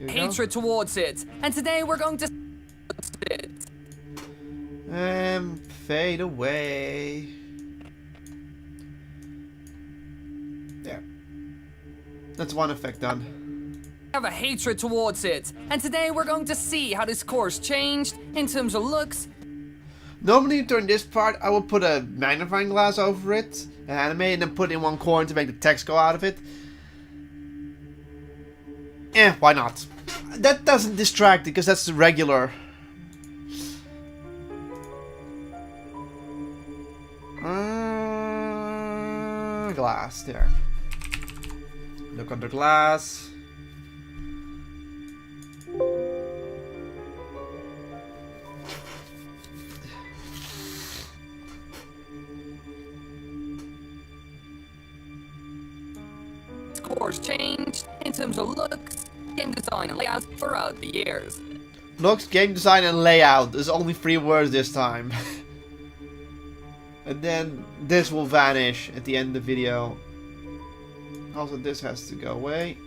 hatred towards it, and today we're going to it. Fade away. There. That's one effect done. Have a hatred towards it, and today we're going to see how this course changed in terms of looks. Normally during this part I will put a magnifying glass over it, animate, and then put it in one corner to make the text go out of it. Why not? That doesn't distract because that's the regular. Glass, there. Look under glass. Course changed in terms of looks, game design, and layout throughout the years. Looks, game design, and layout. There's only 3 words this time. And then this will vanish at the end of the video. Also, this has to go away.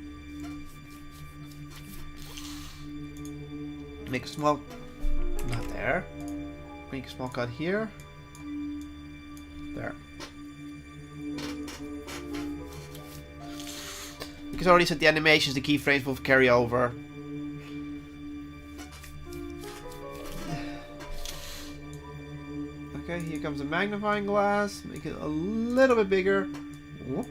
Make a small... not there. Make a small cut here. There. Because I already said the animations, the keyframes will carry over. Okay, here comes a magnifying glass. Make it a little bit bigger. Whoop.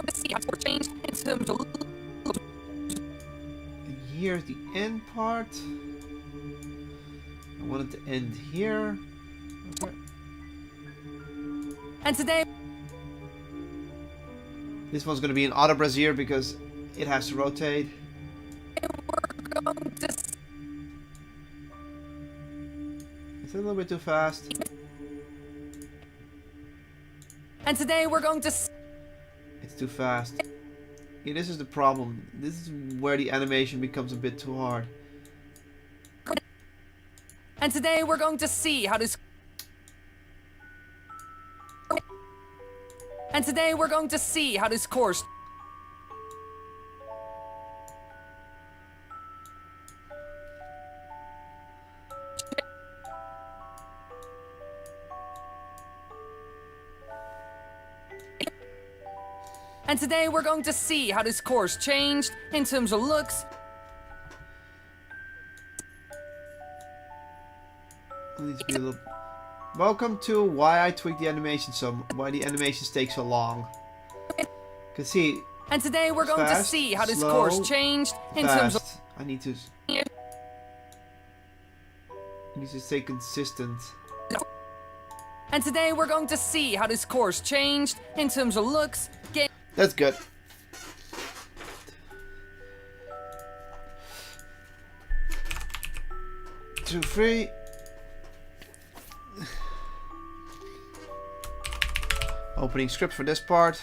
Let's see how it's changed in terms of And here's the end part. I want it to end here. Okay. and today This one's going to be an auto brassiere because it has to rotate. we're going to It's a little bit too fast. and today we're going to It's too fast. Yeah, this is the problem. This is where the animation becomes a bit too hard. and today we're going to see how this and today we're going to see how this course and today we're going to see how this course changed in terms of looks. It needs to be a little... Welcome to why I tweak the animation why the animations take so long. Cause see, And today we're going to fast, see how this slow, course changed in terms of fast. I need to stay consistent. and today we're going to see how this course changed in terms of looks, game. That's good. Two, three. Opening script for this part.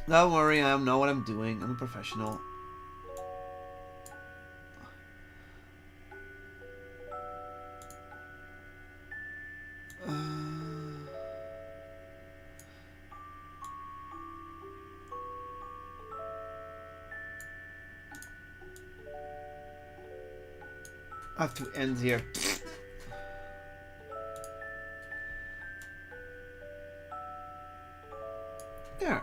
Don't worry, I know what I'm doing. I'm a professional. I have to end here. There.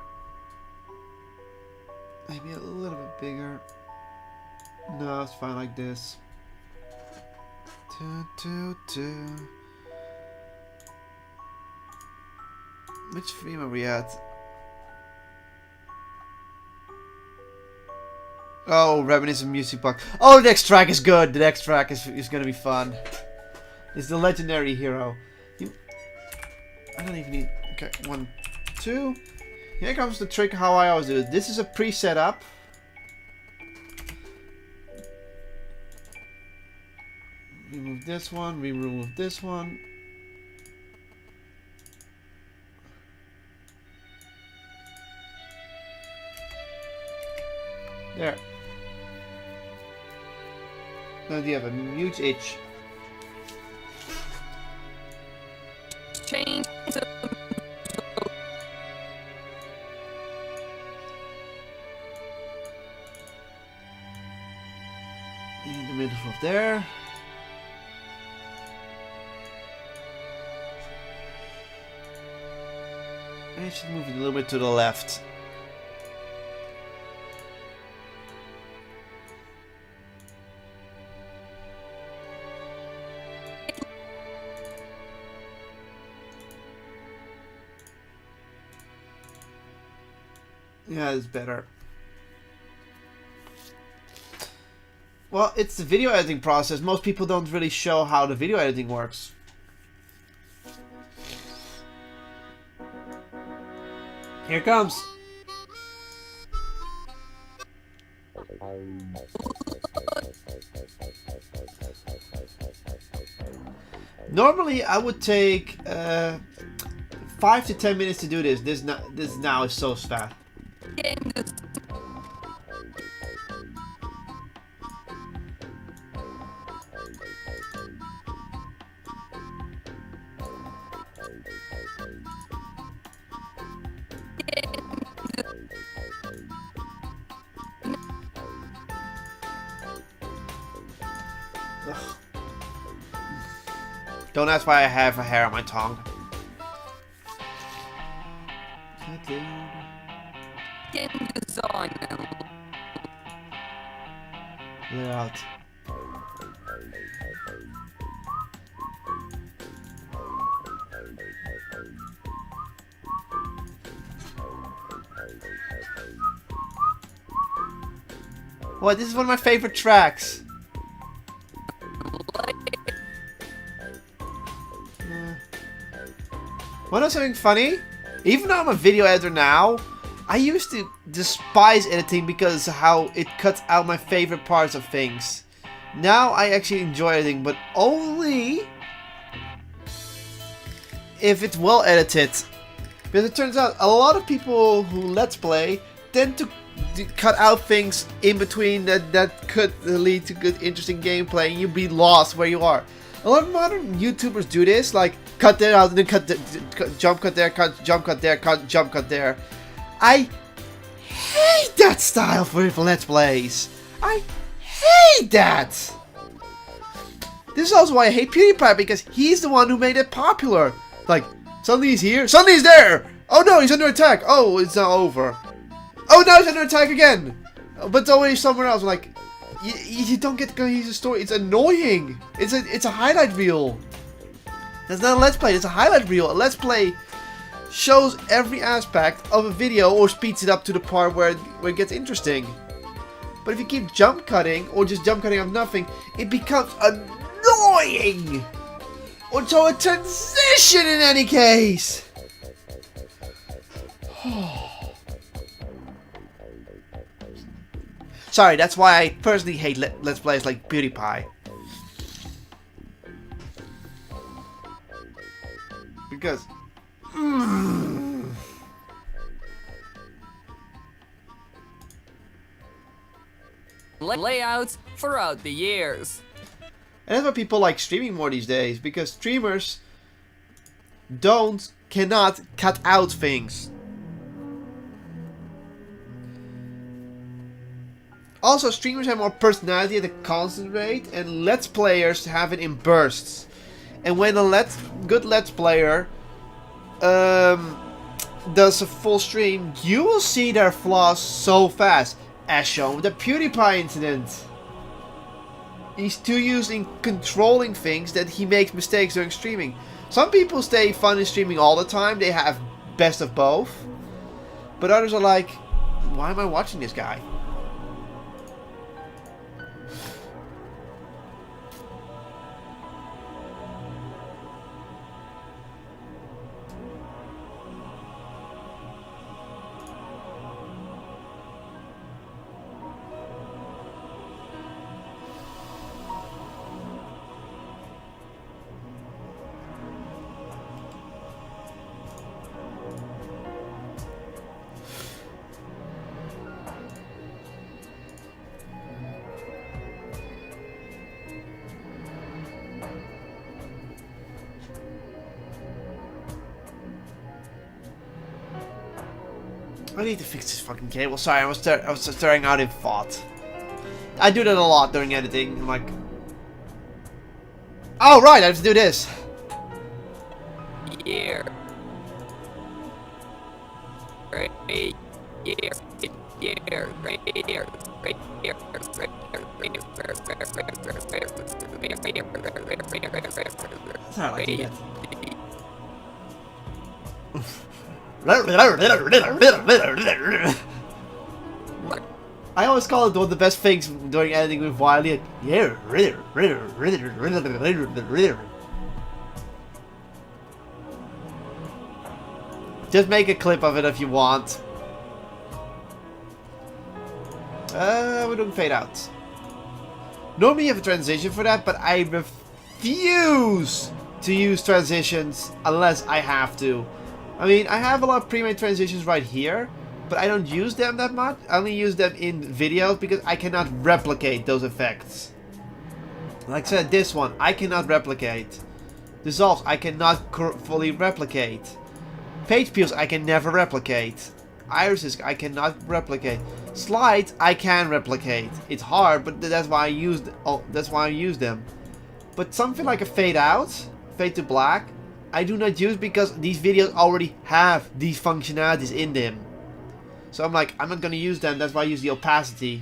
Maybe a little bit bigger. No, it's fine like this. Which frame are we at? Oh, reminiscent music box. Oh, the next track is good. The next track is gonna be fun. It's the legendary hero. I don't even need. Okay, 1, 2. Here comes the trick. How I always do it. This is a pre-setup. Remove this one. Remove this one. There. Now you have a huge itch. Change. In the middle of there. I should move it a little bit to the left. Yeah, it's better. Well, it's the video editing process. Most people don't really show how the video editing works. Here it comes. Normally, I would take 5 to 10 minutes to do this. This now is so fast. Ugh. Don't ask why I have a hair on my tongue. Game design. Layout. What? This is one of my favorite tracks. Wanna know something funny? Even though I'm a video editor now, I used to despise editing because of how it cuts out my favorite parts of things. Now I actually enjoy editing, but only if it's well edited. Because it turns out a lot of people who let's play tend to cut out things in between that could lead to good, interesting gameplay, and you'd be lost where you are. A lot of modern YouTubers do this, like cut there out, then jump cut there, jump cut there, jump cut there. I hate that style for Let's Plays. I hate that. This is also why I hate PewDiePie, because he's the one who made it popular. Like, suddenly he's here, suddenly he's there. Oh no, he's under attack. Oh, it's not over. Oh, now he's under attack again. But it's always somewhere else. Like, you don't get to use the story. It's annoying. It's a highlight reel. That's not a Let's Play. It's a highlight reel. A Let's Play shows every aspect of a video or speeds it up to the part where it gets interesting. But if you keep jump cutting or just jump cutting of nothing, it becomes annoying. Or so a transition in any case. Sorry, that's why I personally hate Let's Plays like PewDiePie. Because... Layouts throughout the years. And that's why people like streaming more these days, because streamers cannot cut out things. Also, streamers have more personality at a constant rate, and Let's Players have it in bursts. And when a good Let's Player does a full stream, you will see their flaws so fast, as shown with the PewDiePie incident. He's too used in controlling things that he makes mistakes during streaming. Some people stay fun in streaming all the time, they have best of both. But others are like, why am I watching this guy? I need to fix this fucking cable. Sorry, I was staring out in thought. I do that a lot during editing. I'm like, oh right, I have to do this. Yeah. That's how I like to get. I always call it one of the best things during editing with Wiley. Like, yeah, just make a clip of it if you want. We're doing fade out. Normally you have a transition for that, but I refuse to use transitions unless I have to. I mean, I have a lot of pre-made transitions right here, but I don't use them that much. I only use them in videos because I cannot replicate those effects. Like I said, this one, I cannot replicate. Dissolves, I cannot fully replicate. Page peels, I can never replicate. Irises, I cannot replicate. Slides, I can replicate. It's hard, but that's why I use them. But something like a fade out, fade to black, I do not use because these videos already have these functionalities in them. So I'm like, I'm not going to use them, that's why I use the opacity.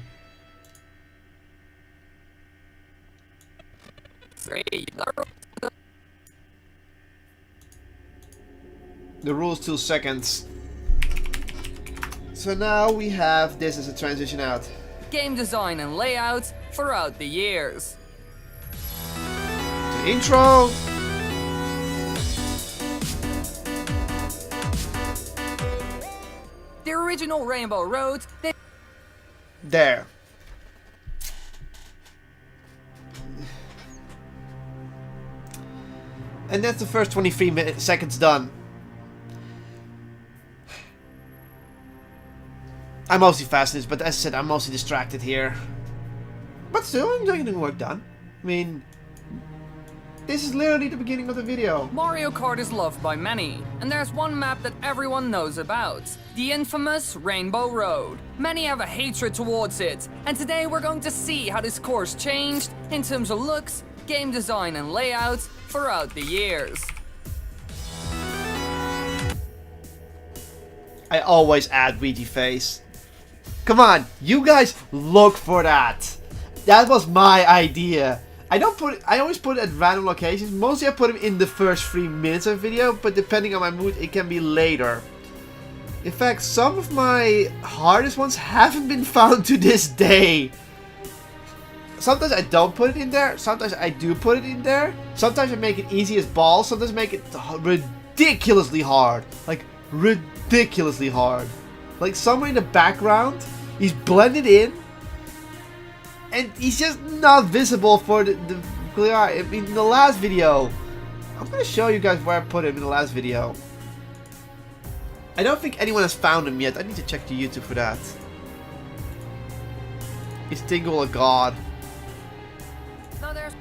The rule is 2 seconds. So now we have this as a transition out. Game design and layouts throughout the years. The intro. The original Rainbow Road, There. And that's the first 23 seconds done. I'm mostly fascinated, but as I said, I'm mostly distracted here. But still, I'm getting work done. I mean, this is literally the beginning of the video. Mario Kart is loved by many, and there's one map that everyone knows about, the infamous Rainbow Road. Many have a hatred towards it, and today we're going to see how this course changed in terms of looks, game design and layouts throughout the years. I always add Ouija face. Come on, you guys look for that. That was my idea. I always put it at random locations. Mostly I put them in the first 3 minutes of video, but depending on my mood, it can be later. In fact, some of my hardest ones haven't been found to this day. Sometimes I don't put it in there, sometimes I do put it in there. Sometimes I make it easy as balls, sometimes I make it ridiculously hard. Like, ridiculously hard. Like, somewhere in the background, he's blended in, and he's just not visible for the clear eye. I mean, in the last video, I'm going to show you guys where I put him in the last video. I don't think anyone has found him yet. I need to check the YouTube for that. Is Tingle a god? No, there's...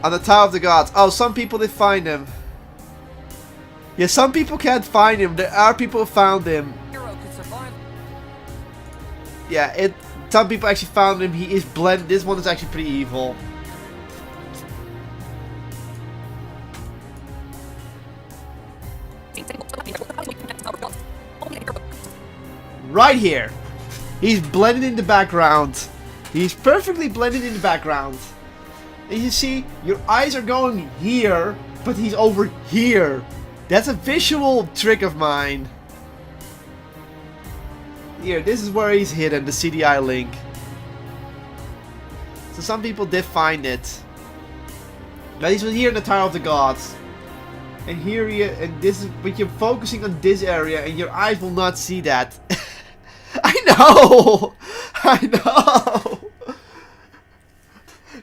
On the Tower of the Gods. Oh, some people did find him. Yeah, some people can't find him. There are people who found him. Hero could survive. Yeah, some people actually found him. He is blended. This one is actually pretty evil. Right here. He's blended in the background. He's perfectly blended in the background. And you see, your eyes are going here, but he's over here. That's a visual trick of mine. Here, this is where he's hidden, the CDI link. So some people did find it. But he's here in the Tower of the Gods. And here he, and this is, but you're focusing on this area and your eyes will not see that. I know! I know!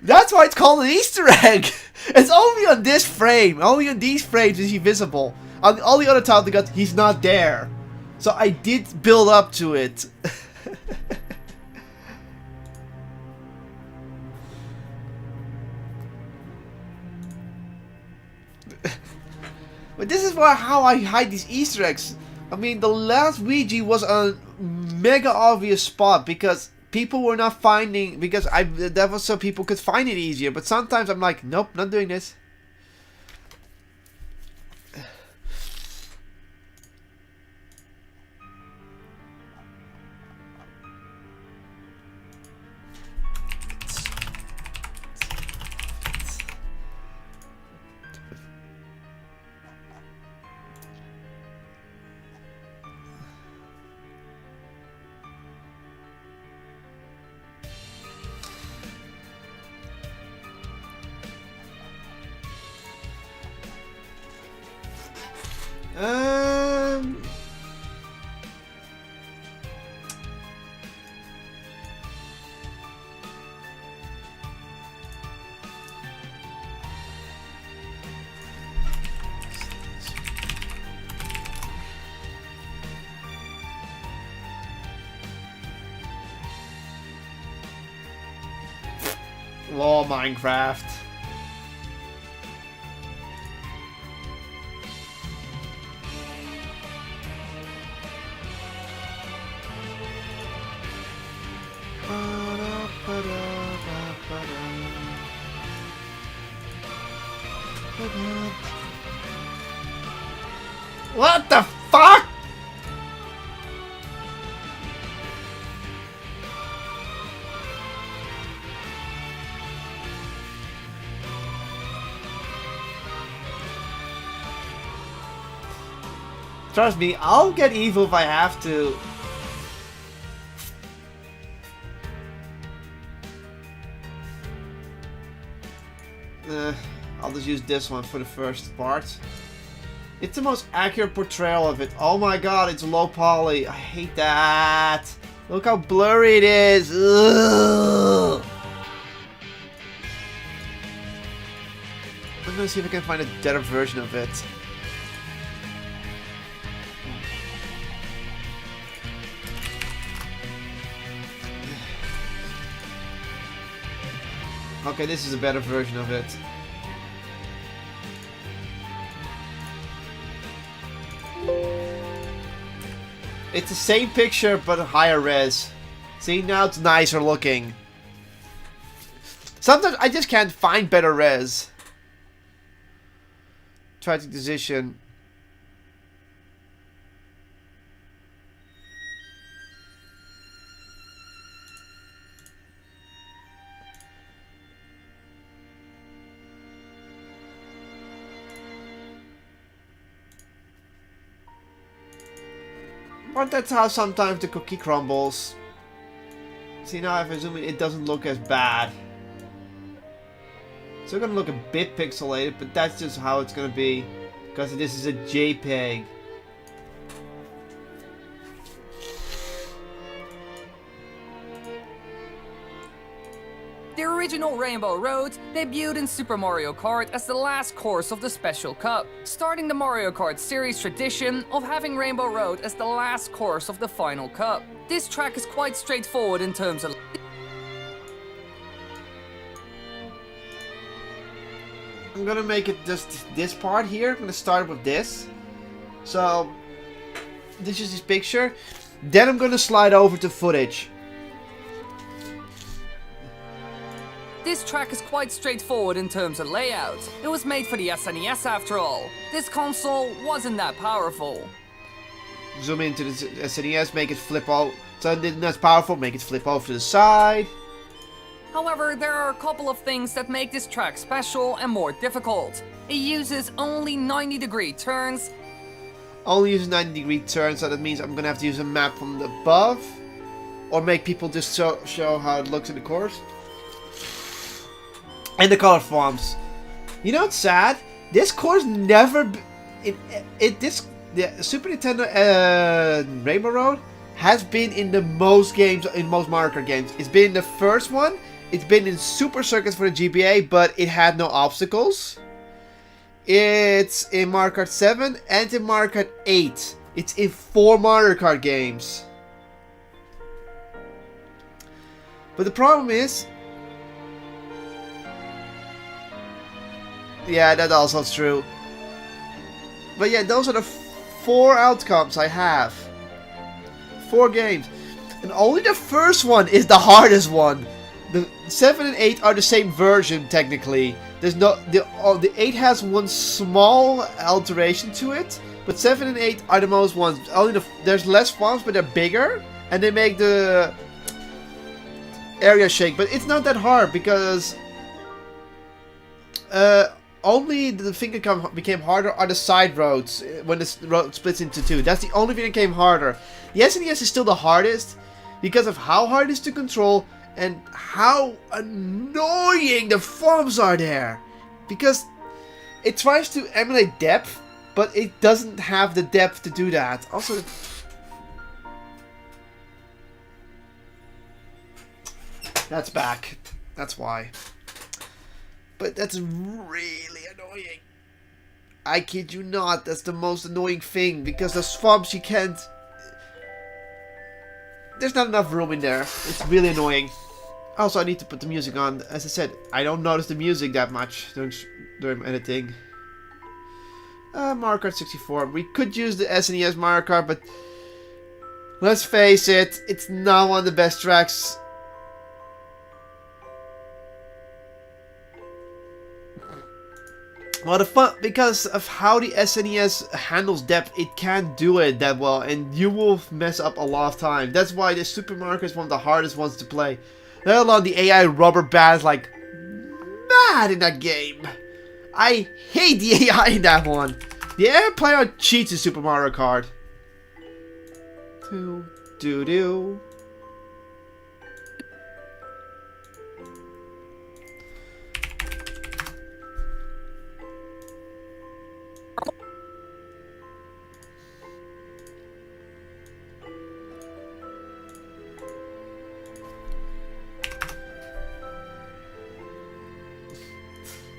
That's why it's called an Easter egg! It's only on this frame, only on these frames is he visible. On all the other Tower of the Gods, he's not there. So I did build up to it. But this is how I hide these Easter eggs. I mean, the last Ouija was a mega obvious spot because people were not finding, because that was so people could find it easier. But sometimes I'm like, nope, not doing this. Law Minecraft. What the fuck? Trust me, I'll get evil if I have to. I'll just use this one for the first part. It's the most accurate portrayal of it. Oh my god, it's low poly. I hate that. Look how blurry it is. Ugh. I'm gonna see if I can find a better version of it. Okay, this is a better version of it. It's the same picture, but a higher res. See, now it's nicer looking. Sometimes I just can't find better res. Tragic decision. But that's how sometimes the cookie crumbles. See, now if I zoom in, it doesn't look as bad. It's still gonna look a bit pixelated, but that's just how it's gonna be. Because this is a JPEG. The original Rainbow Road debuted in Super Mario Kart as the last course of the Special Cup, starting the Mario Kart series tradition of having Rainbow Road as the last course of the final cup. This track is quite straightforward in terms of... I'm gonna make it just this part here. I'm gonna start with this. So, this is his picture. Then I'm gonna slide over to footage. This track is quite straightforward in terms of layout. It was made for the SNES after all. This console wasn't that powerful. Zoom into the SNES, make it flip out. So that's powerful, make it flip over to the side. However, there are a couple of things that make this track special and more difficult. It uses only 90-degree turns. Only uses 90-degree turns, so that means I'm gonna have to use a map from above. Or make people just show how it looks in the course. And the color forms. You know what's sad? This course never... The Super Nintendo Rainbow Road has been in the most games, in most Mario Kart games. It's been in the first one. It's been in Super Circuits for the GBA, but it had no obstacles. It's in Mario Kart 7 and in Mario Kart 8. It's in 4 Mario Kart games. But the problem is... Yeah, that's also true. But yeah, those are the 4 outcomes I have. 4 games. And only the first one is the hardest one. The 7 and 8 are the same version, technically. There's no... The 8 has one small alteration to it. But 7 and 8 are the most ones. There's less farms, but they're bigger. And they make the area shake. But it's not that hard, because... only the thing that became harder are the side roads when the road splits into 2. That's the only thing that came harder. The SNES is still the hardest because of how hard it is to control and how annoying the farms are there. Because it tries to emulate depth, but it doesn't have the depth to do that. Also, that's back. That's why. But that's really annoying. I kid you not, that's the most annoying thing. Because the swamps you can't... There's not enough room in there. It's really annoying. Also, I need to put the music on. As I said, I don't notice the music that much during editing. Mario Kart 64. We could use the SNES Mario Kart, but... Let's face it, it's not one of the best tracks. Well, the fun, because of how the SNES handles depth, it can't do it that well, and you will mess up a lot of time. That's why the Super Mario Kart is one of the hardest ones to play. Let alone the AI rubber bands like mad in that game. I hate the AI in that one. The AI player cheats in Super Mario Kart. Do do do.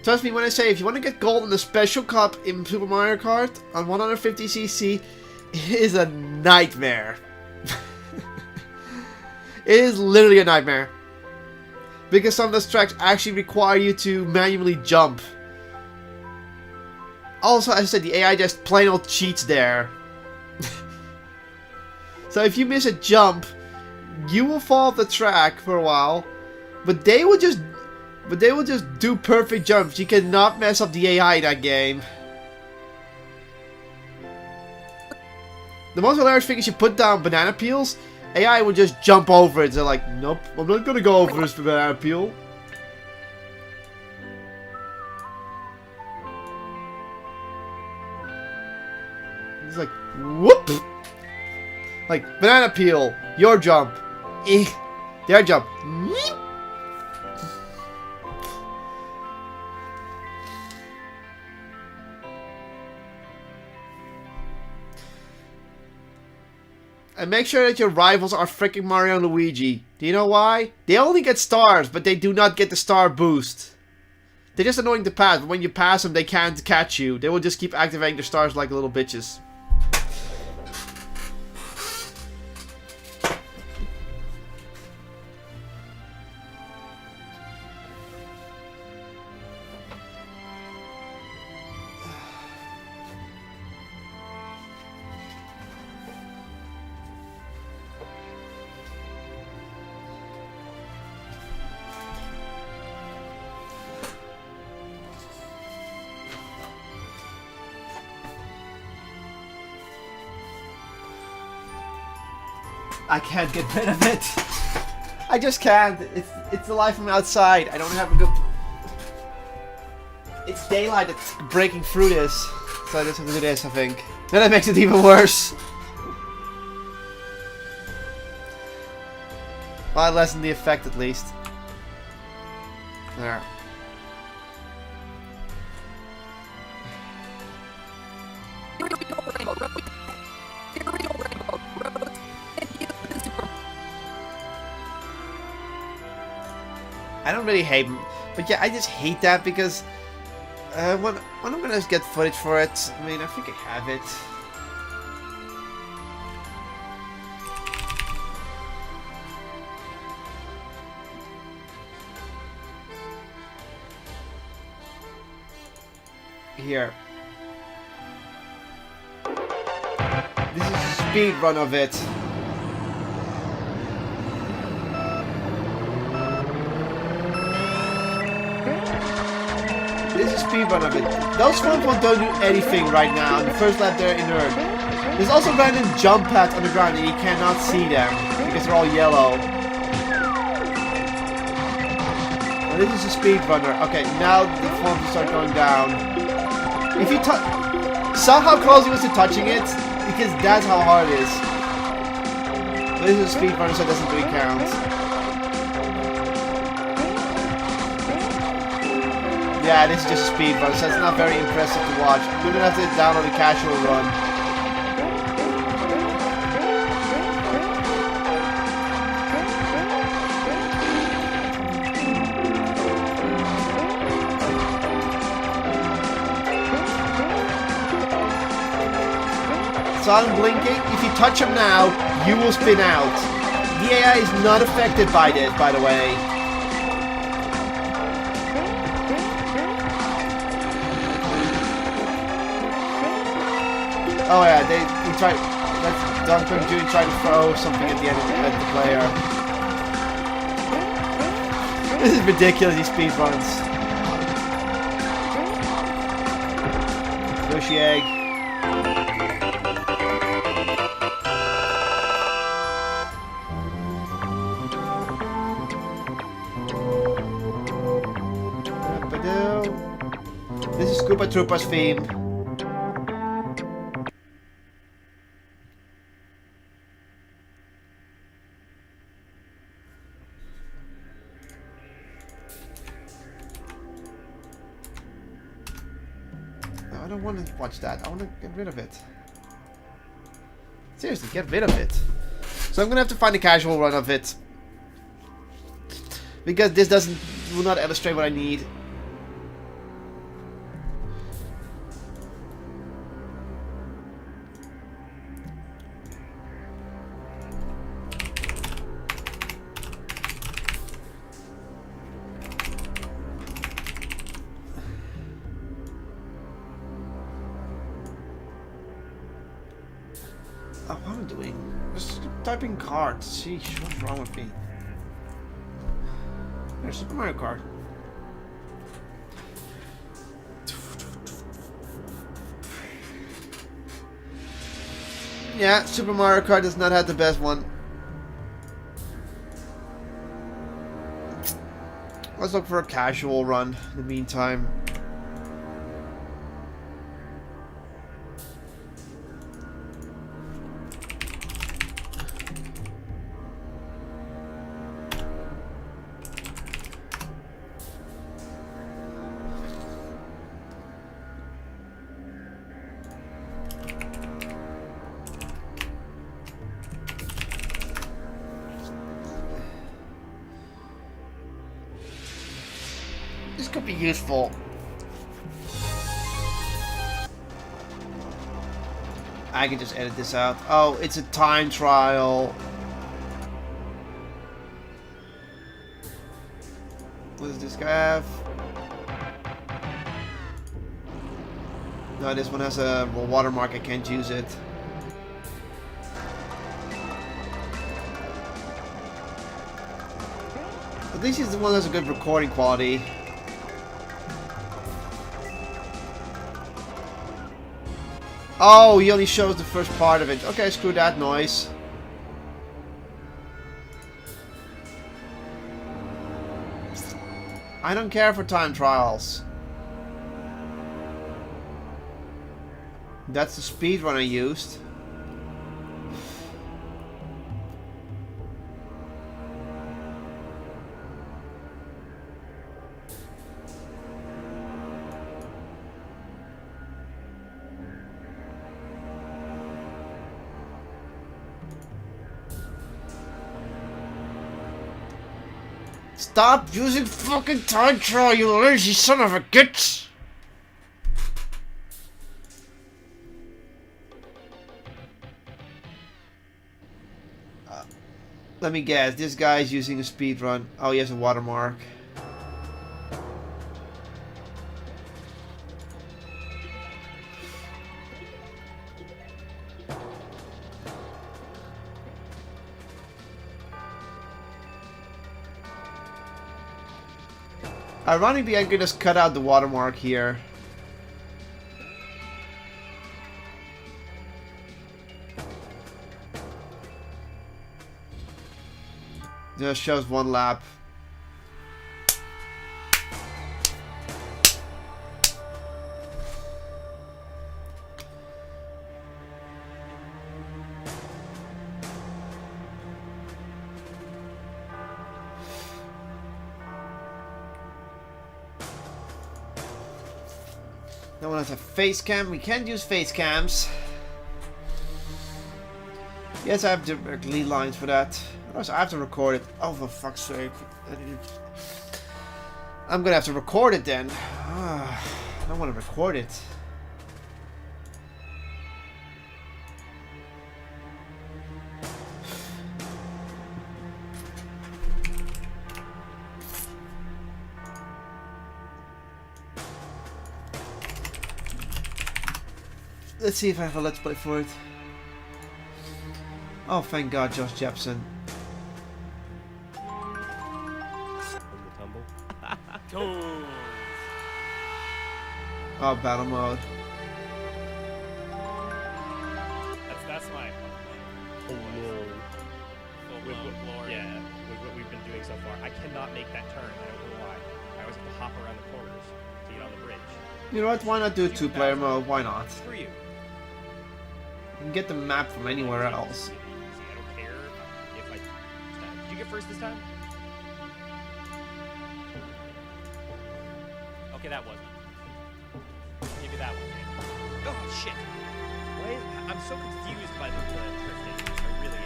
Trust me when I say, if you want to get gold in the special cup in Super Mario Kart on 150cc, it is a nightmare. It is literally a nightmare. Because some of those tracks actually require you to manually jump. Also, as I said, the AI just plain old cheats there. So if you miss a jump, you will fall off the track for a while, but they will just do perfect jumps. You cannot mess up the AI in that game. The most hilarious thing is you put down banana peels, AI will just jump over it. They're like, nope, I'm not gonna go over this banana peel. It's like, whoop! Like, banana peel, your jump. Their jump. And make sure that your rivals are freaking Mario and Luigi. Do you know why? They only get stars, but they do not get the star boost. They're just annoying to pass, but when you pass them, they can't catch you. They will just keep activating their stars like little bitches. I can't get rid of it. I just can't. It's the light from outside. I don't have a good... It's daylight that's breaking through this. So I just have to do this, I think. Then that makes it even worse. Well, I lessen the effect at least. There. I don't really hate him, but yeah, I just hate that because when I'm gonna get footage for it, I mean, I think I have it. Here. This is a speed run of it. This is a speed run of it. Those front ones don't do anything right now. In the first lap they're inert. There's also random jump pads on the ground and you cannot see them because they're all yellow. Now this is a speed runner. Okay, now the forms will start going down. If you saw how close he was to touching it, because that's how hard it is. But this is a speed runner, so it doesn't really count. Yeah, this is just a speed run, so it's not very impressive to watch. I'm gonna have to download a casual run. So I'm blinking. If you touch him now, you will spin out. The AI is not affected by this, by the way. Oh yeah, he tried. That's Duncan Jr. tried to throw something at the end at the player. This is ridiculous. These speed runs. Bushy egg. This is Koopa Troopa's theme. No, I don't want to watch that. I want to get rid of it. Seriously, get rid of it. So I'm gonna have to find a casual run of it. Because this will not illustrate what I need. Oh, what am I doing? Just typing cards. Sheesh, what's wrong with me? There's Super Mario Kart. Yeah, Super Mario Kart does not have the best one. Let's look for a casual run in the meantime. This could be useful. I can just edit this out. Oh, it's a time trial. What does this guy have? No, this one has a watermark. I can't use it. At least he's the one that has a good recording quality. Oh, he only shows the first part of it. Okay, screw that noise. I don't care for time trials. That's the speedrun I used. Stop using fucking time trial, you lazy son of a bitch! Let me guess, this guy is using a speedrun. Oh, he has a watermark. Ironically, I could just cut out the watermark here. Just shows one lap. No one has a face cam. We can't use face cams. Yes, I have direct lead lines for that. Otherwise, I have to record it. Oh, for fuck's sake. I'm gonna have to record it then. I don't want to record it. Let's see if I have a let's play for it. Oh, thank God, Josh Jepson. Oh, battle mode. That's my yeah, with what we've been doing so far. I cannot make that turn. I don't know why. I always have to hop around the corners to get on the bridge. You know what? Why not do two-player mode? Why not? Screw you. You can get the map from anywhere else. Easy. I don't care if I. Did you get first this time? Okay, that wasn't. Maybe that one. Oh shit! Why? I'm so confused by the drifting. I really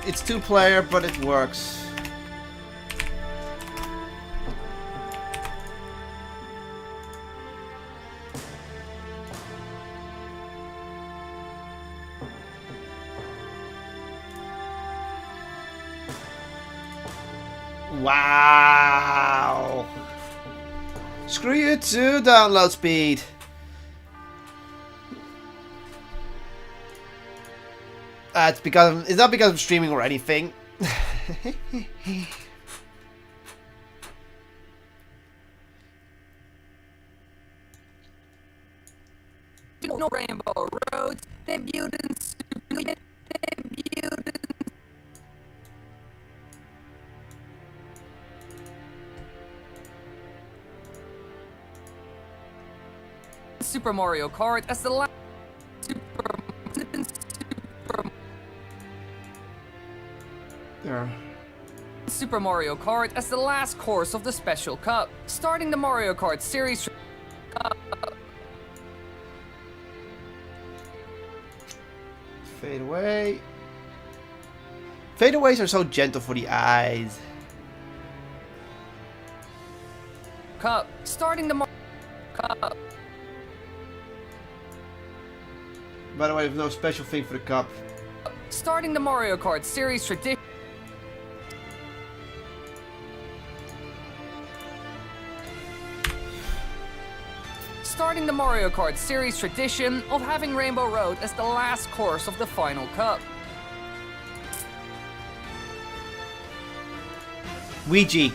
am. It's two-player, but it works. Wow! Screw you too, download speed. It's not because I'm streaming or anything. No Rainbow Roads debuted in Super Mario Kart as the last Super Mario Kart as the last course of the Special Cup, starting the Mario Kart series. Fade away. Fadeaways are so gentle for the eyes. Cup, starting the Mario Cup. By the way, there's no special thing for the cup. Starting the Mario Kart series tradition. Starting the Mario Kart series tradition of having Rainbow Road as the last course of the final cup. Ouija.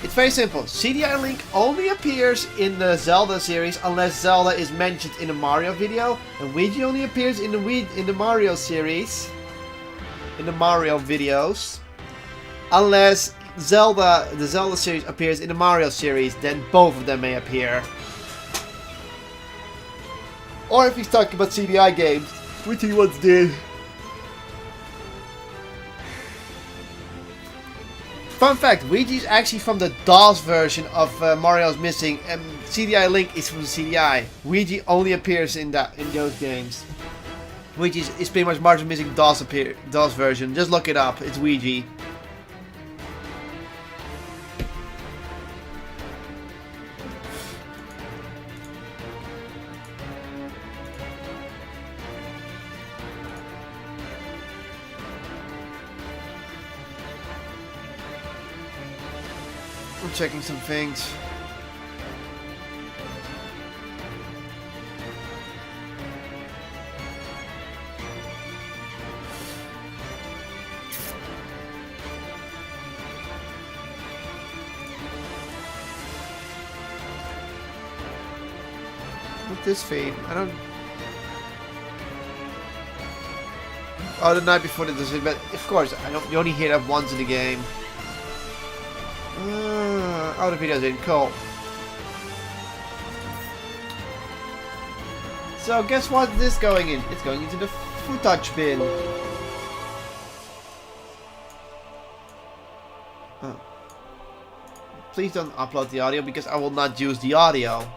It's very simple. CDI Link only appears in the Zelda series unless Zelda is mentioned in the Mario video, and Ouija only appears in the Mario series, in the Mario videos, unless the Zelda series appears in the Mario series, then both of them may appear. Or if he's talking about CDI games, which he once did. Fun fact, Luigi's actually from the DOS version of Mario's Missing, and CDI Link is from the CDI. Luigi only appears in those games. Luigi is pretty much Mario's Missing DOS version. Just look it up, it's Luigi. I'm checking some things. What's this feed? I don't... Oh, the night before the decision, but of course, you only hear that once in the game. Oh, the video's in. Cool. So, guess what this is going in? It's going into the footage bin. Oh. Please don't upload the audio because I will not use the audio.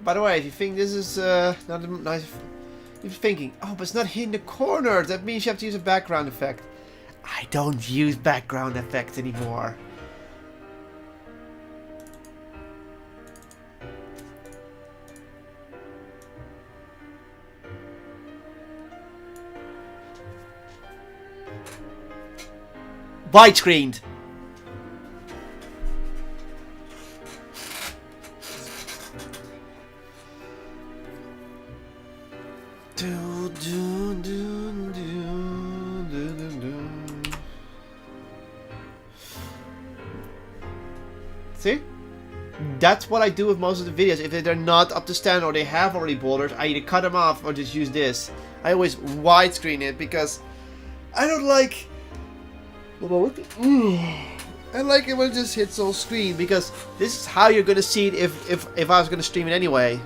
By the way, if you think this is not a nice... If you're thinking, oh, but it's not in the corner, that means you have to use a background effect. I don't use background effects anymore. Widescreened. See? That's what I do with most of the videos. If they're not up to standard or they have already borders, I either cut them off or just use this. I always widescreen it because I don't like... I like it when it just hits all screen because this is how you're gonna see it if I was gonna stream it anyway.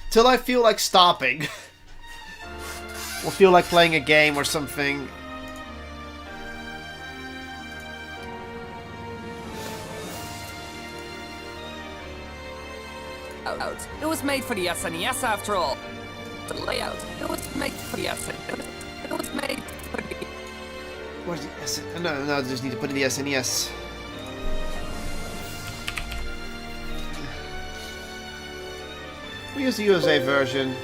Till I feel like stopping. Or feel like playing a game or something. It was made for the SNES after all. The layout. It was made for the SNES. It was made for the... Where's the SNES? No, I just need to put in the SNES. We use the USA version.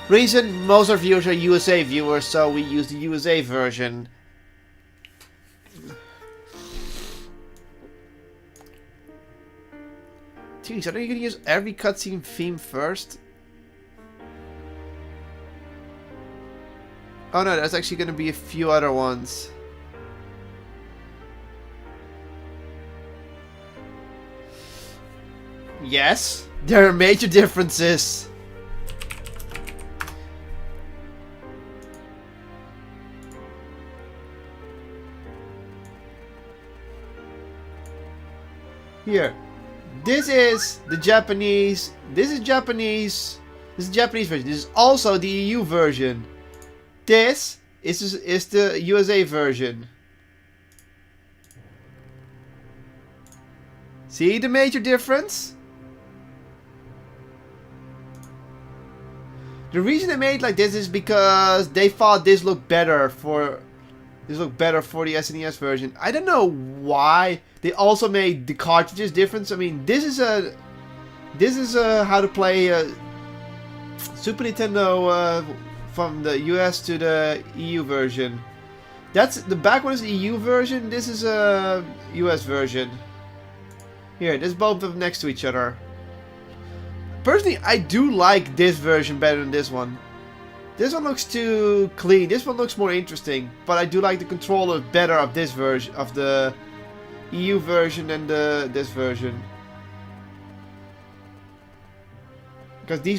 Reason, most of our viewers are USA viewers, so we use the USA version. Jeez, are they gonna use every cutscene theme first? Oh no, there's actually gonna be a few other ones. Yes, there are major differences. Here, this is the Japanese. This is Japanese. This is the Japanese version. This is also the EU version. This is the USA version. See the major difference? The reason they made it like this is because they thought this looked better for the SNES version. I don't know why they also made the cartridges different. I mean, this is how to play Super Nintendo from the US to the EU version. That's the back one is the EU version. This is a US version. Here, this is both of them next to each other. Personally, I do like this version better than this one. This one looks too clean. This one looks more interesting. But I do like the controller better of this version, of the EU version than this version. Because the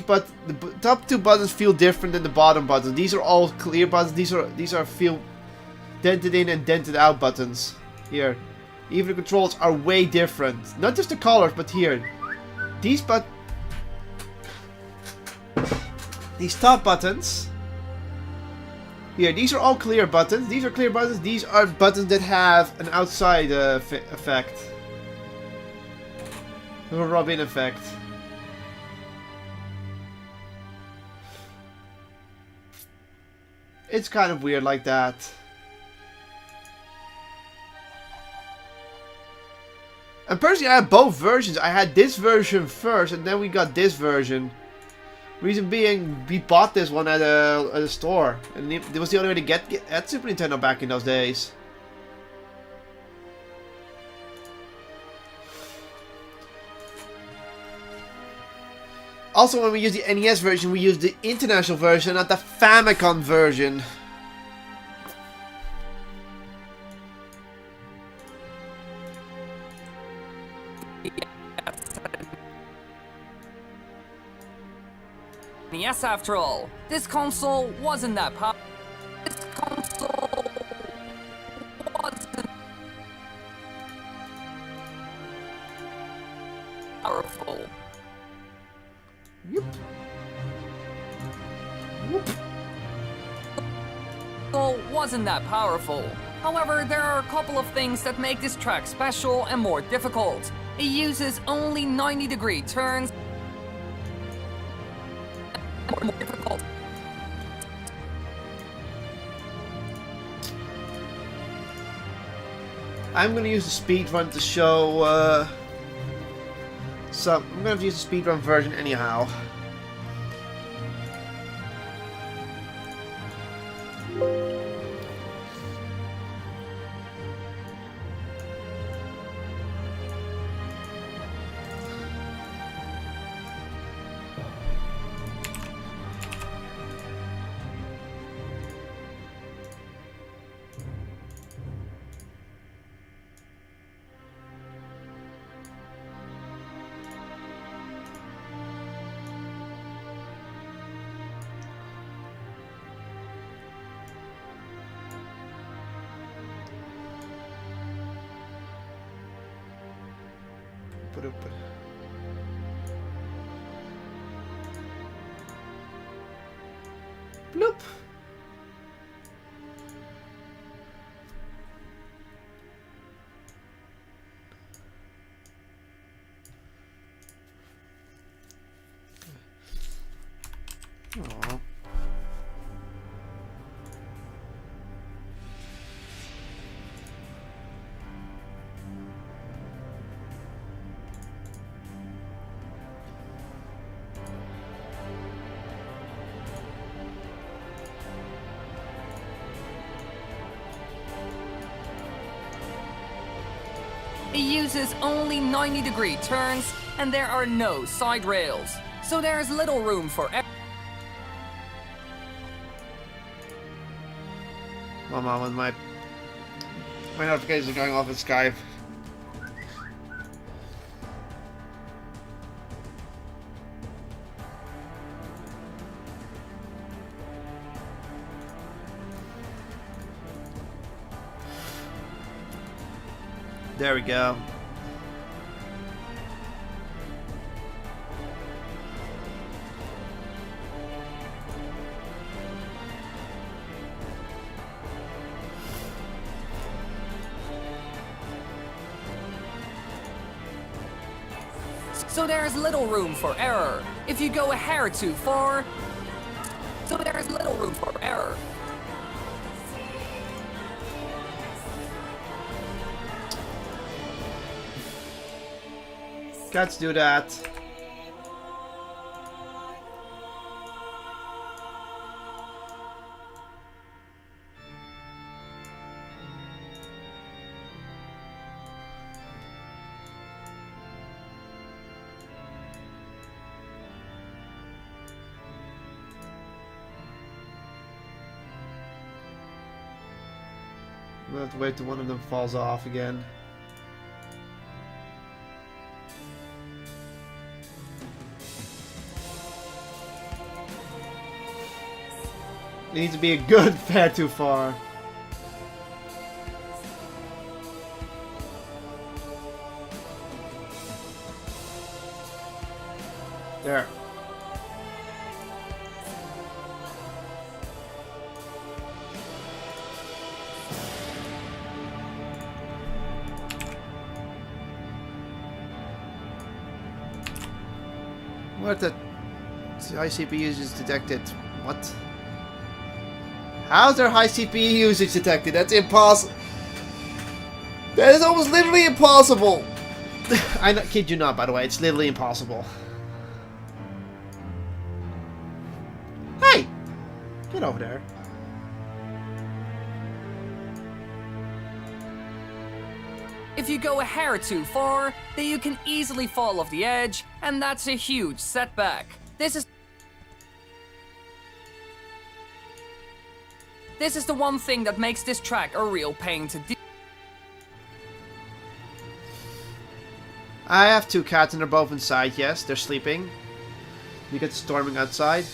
top two buttons feel different than the bottom buttons. These are all clear buttons. These are feel dented in and dented out buttons. Here, even the controls are way different. Not just the colors, but here, these top buttons. Here, these are all clear buttons. These are clear buttons. These are buttons that have an outside effect. A rub-in effect. It's kind of weird like that. And personally, I had both versions. I had this version first, and then we got this version. Reason being, we bought this one at a store, and it was the only way to get at Super Nintendo back in those days. Also, when we use the NES version, we use the international version, not the Famicom version. Yes, after all, this console wasn't that powerful. This console wasn't powerful. Yep. Whoop. Wasn't that powerful. However, there are a couple of things that make this track special and more difficult. It uses only 90-degree turns. More difficult. I'm gonna use the speedrun to show I'm gonna have to use the speedrun version anyhow. Bloop. Aww. It uses only 90-degree turns and there are no side rails. So there's little room for One moment, my notifications are going off in Skype. There we go. So there's little room for error. If you go a hair too far, so there's little room for error. Cats do that. We'll have to wait till one of them falls off again. It needs to be a good fair too far. There. What the high CPU usage detected? What? How's their high CPU usage detected? That's impossible. That is almost literally impossible. I kid you not, by the way. It's literally impossible. Hey! Get over there. If you go a hair too far, then you can easily fall off the edge, and that's a huge setback. This is the one thing that makes this track a real pain to deal. I have two cats and they're both inside, yes, they're sleeping. You get storming outside.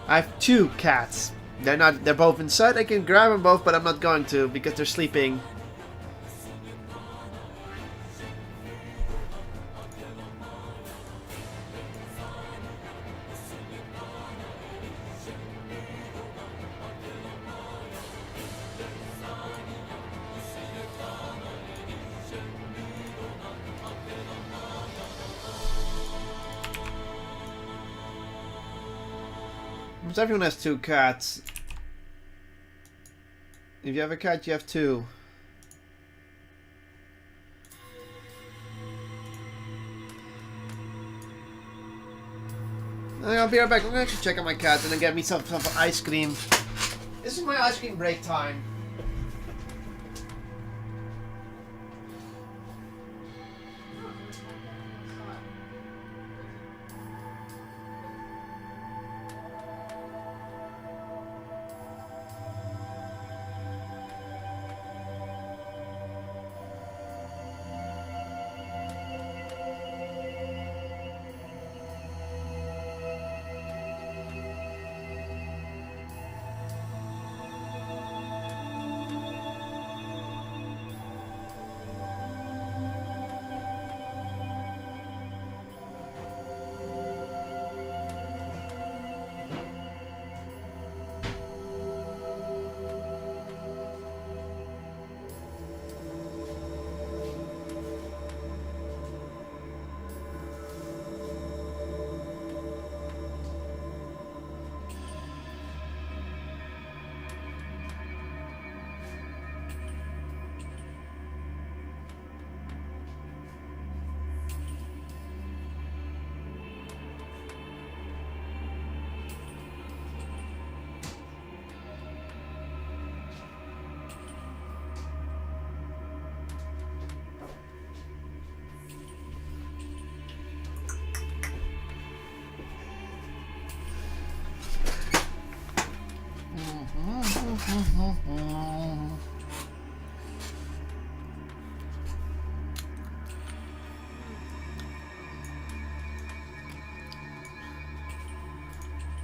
I have two cats. They're both inside. I can grab them both, but I'm not going to because they're sleeping. Almost everyone has two cats. If you have a cat, you have two. I'll be right back. I'm gonna actually check on my cat and then get me some ice cream. This is my ice cream break time.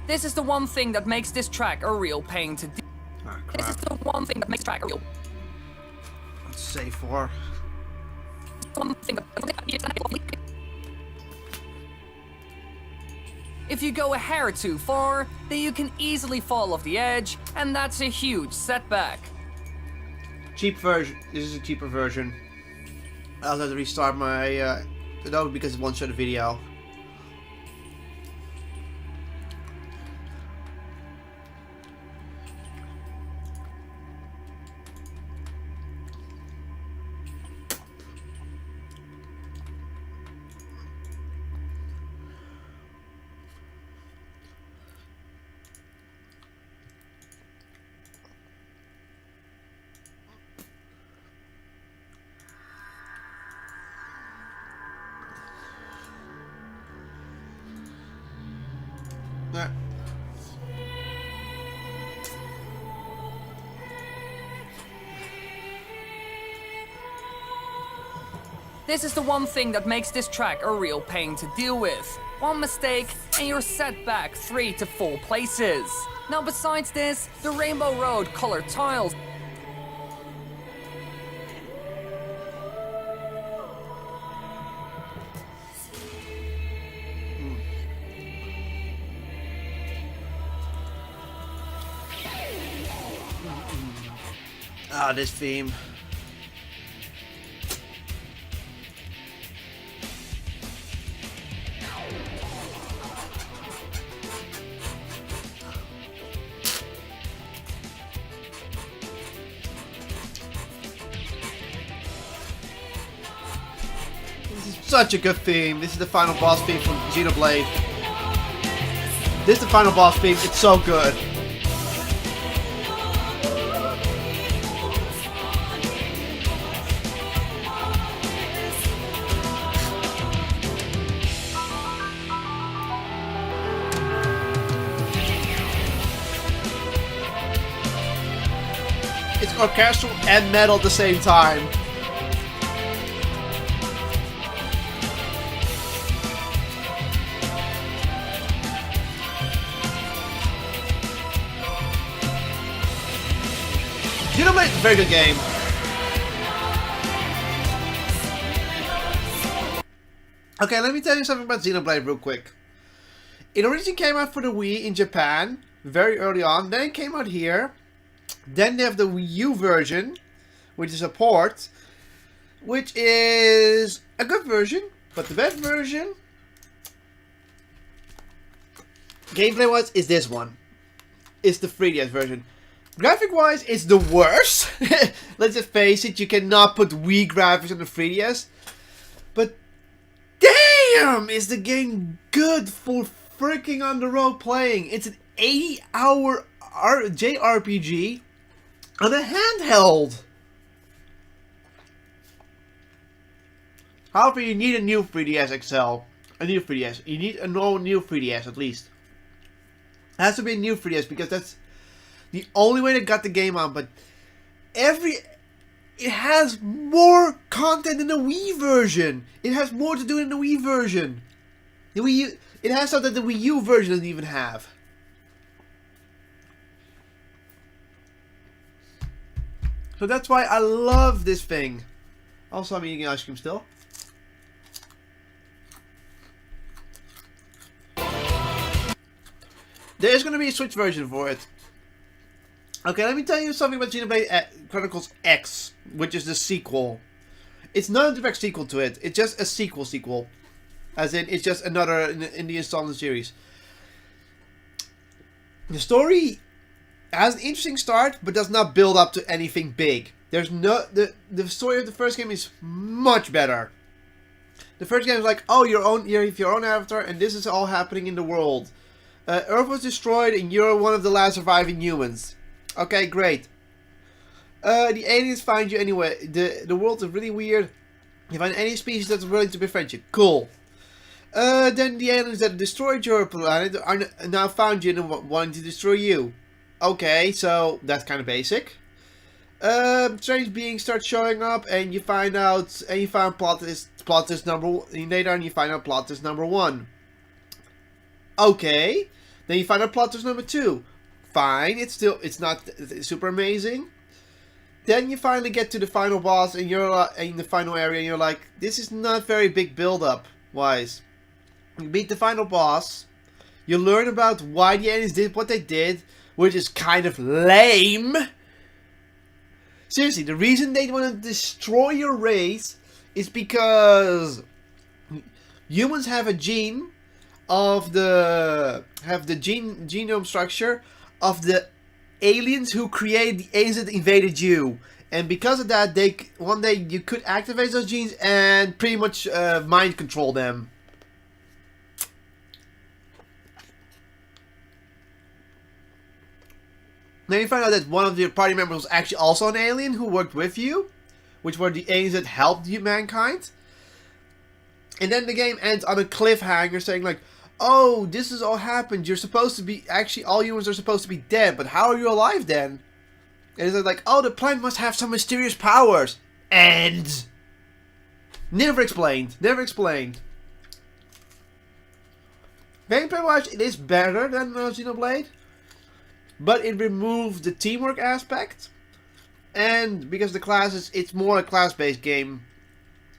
This is the one thing that makes this track a real pain to deal. Ah, This is crap. the one thing that makes track a real. Let's say 4. One thing that. If you go a hair too far, then you can easily fall off the edge, and that's a huge setback. Cheap version. This is a cheaper version. I'll have to restart my Adobe because it won't show the video. Nah. This is the one thing that makes this track a real pain to deal with. One mistake, and you're set back 3 to 4 places. Now besides this, the Rainbow Road colored tiles. Ah, this theme. This is such a good theme. This is the final boss theme from Xenoblade. This is the final boss theme. It's so good. It's orchestral and metal at the same time. Xenoblade is a very good game. Okay, let me tell you something about Xenoblade real quick. It originally came out for the Wii in Japan, very early on. Then it came out here. Then they have the Wii U version, which is a port, which is a good version, but the best version, gameplay-wise, is this one. It's the 3DS version. Graphic-wise, it's the worst. Let's just face it, you cannot put Wii graphics on the 3DS. But damn, is the game good for freaking on the road playing. It's an 80-hour JRPG on a handheld. However, you need a new 3DS XL. A new 3DS. You need a normal new 3DS at least. It has to be a new 3DS because that's the only way they got the game on. But it has more content in the Wii version. It has more to do in the Wii version. The Wii U, it has stuff that the Wii U version doesn't even have. So that's why I love this thing. Also, I'm eating ice cream still. There's going to be a Switch version for it. Okay, let me tell you something about Xenoblade Chronicles X, which is the sequel. It's not a direct sequel to it. It's just a sequel. As in, it's just another in the installment series. The story has an interesting start, but does not build up to anything big. There's no the story of the first game is much better. The first game is like, oh, you have your own avatar, and this is all happening in the world. Earth was destroyed, and you're one of the last surviving humans. Okay, great. The aliens find you anyway. The world is really weird. You find any species that's willing to befriend you. Cool. Then the aliens that destroyed your planet are now found you and wanting to destroy you. Okay, so that's kind of basic. Strange beings start showing up, and you find out, and you find plot is number one. Later on, you find out plot is number 1. Okay, Then you find out plot twist number 2. Fine, it's not super amazing. Then you finally get to the final boss, and you're in the final area, and you're like, this is not very big build-up wise. You beat the final boss. You learn about why the aliens did what they did, which is kind of lame. Seriously, the reason they want to destroy your race is because humans have a gene of genome structure of the aliens who created the aliens that invaded you, and because of that, one day you could activate those genes and pretty much mind control them. Then you find out that one of your party members was actually also an alien who worked with you, which were the aliens that helped mankind. And then the game ends on a cliffhanger saying like, oh, this has all happened. You're supposed to be, actually all humans are supposed to be dead, but how are you alive then? And it's like, oh, the planet must have some mysterious powers. And never explained. Never explained. Gameplay-wise, it is better than Xenoblade. But it removed the teamwork aspect. And because the classes, it's more a class-based game.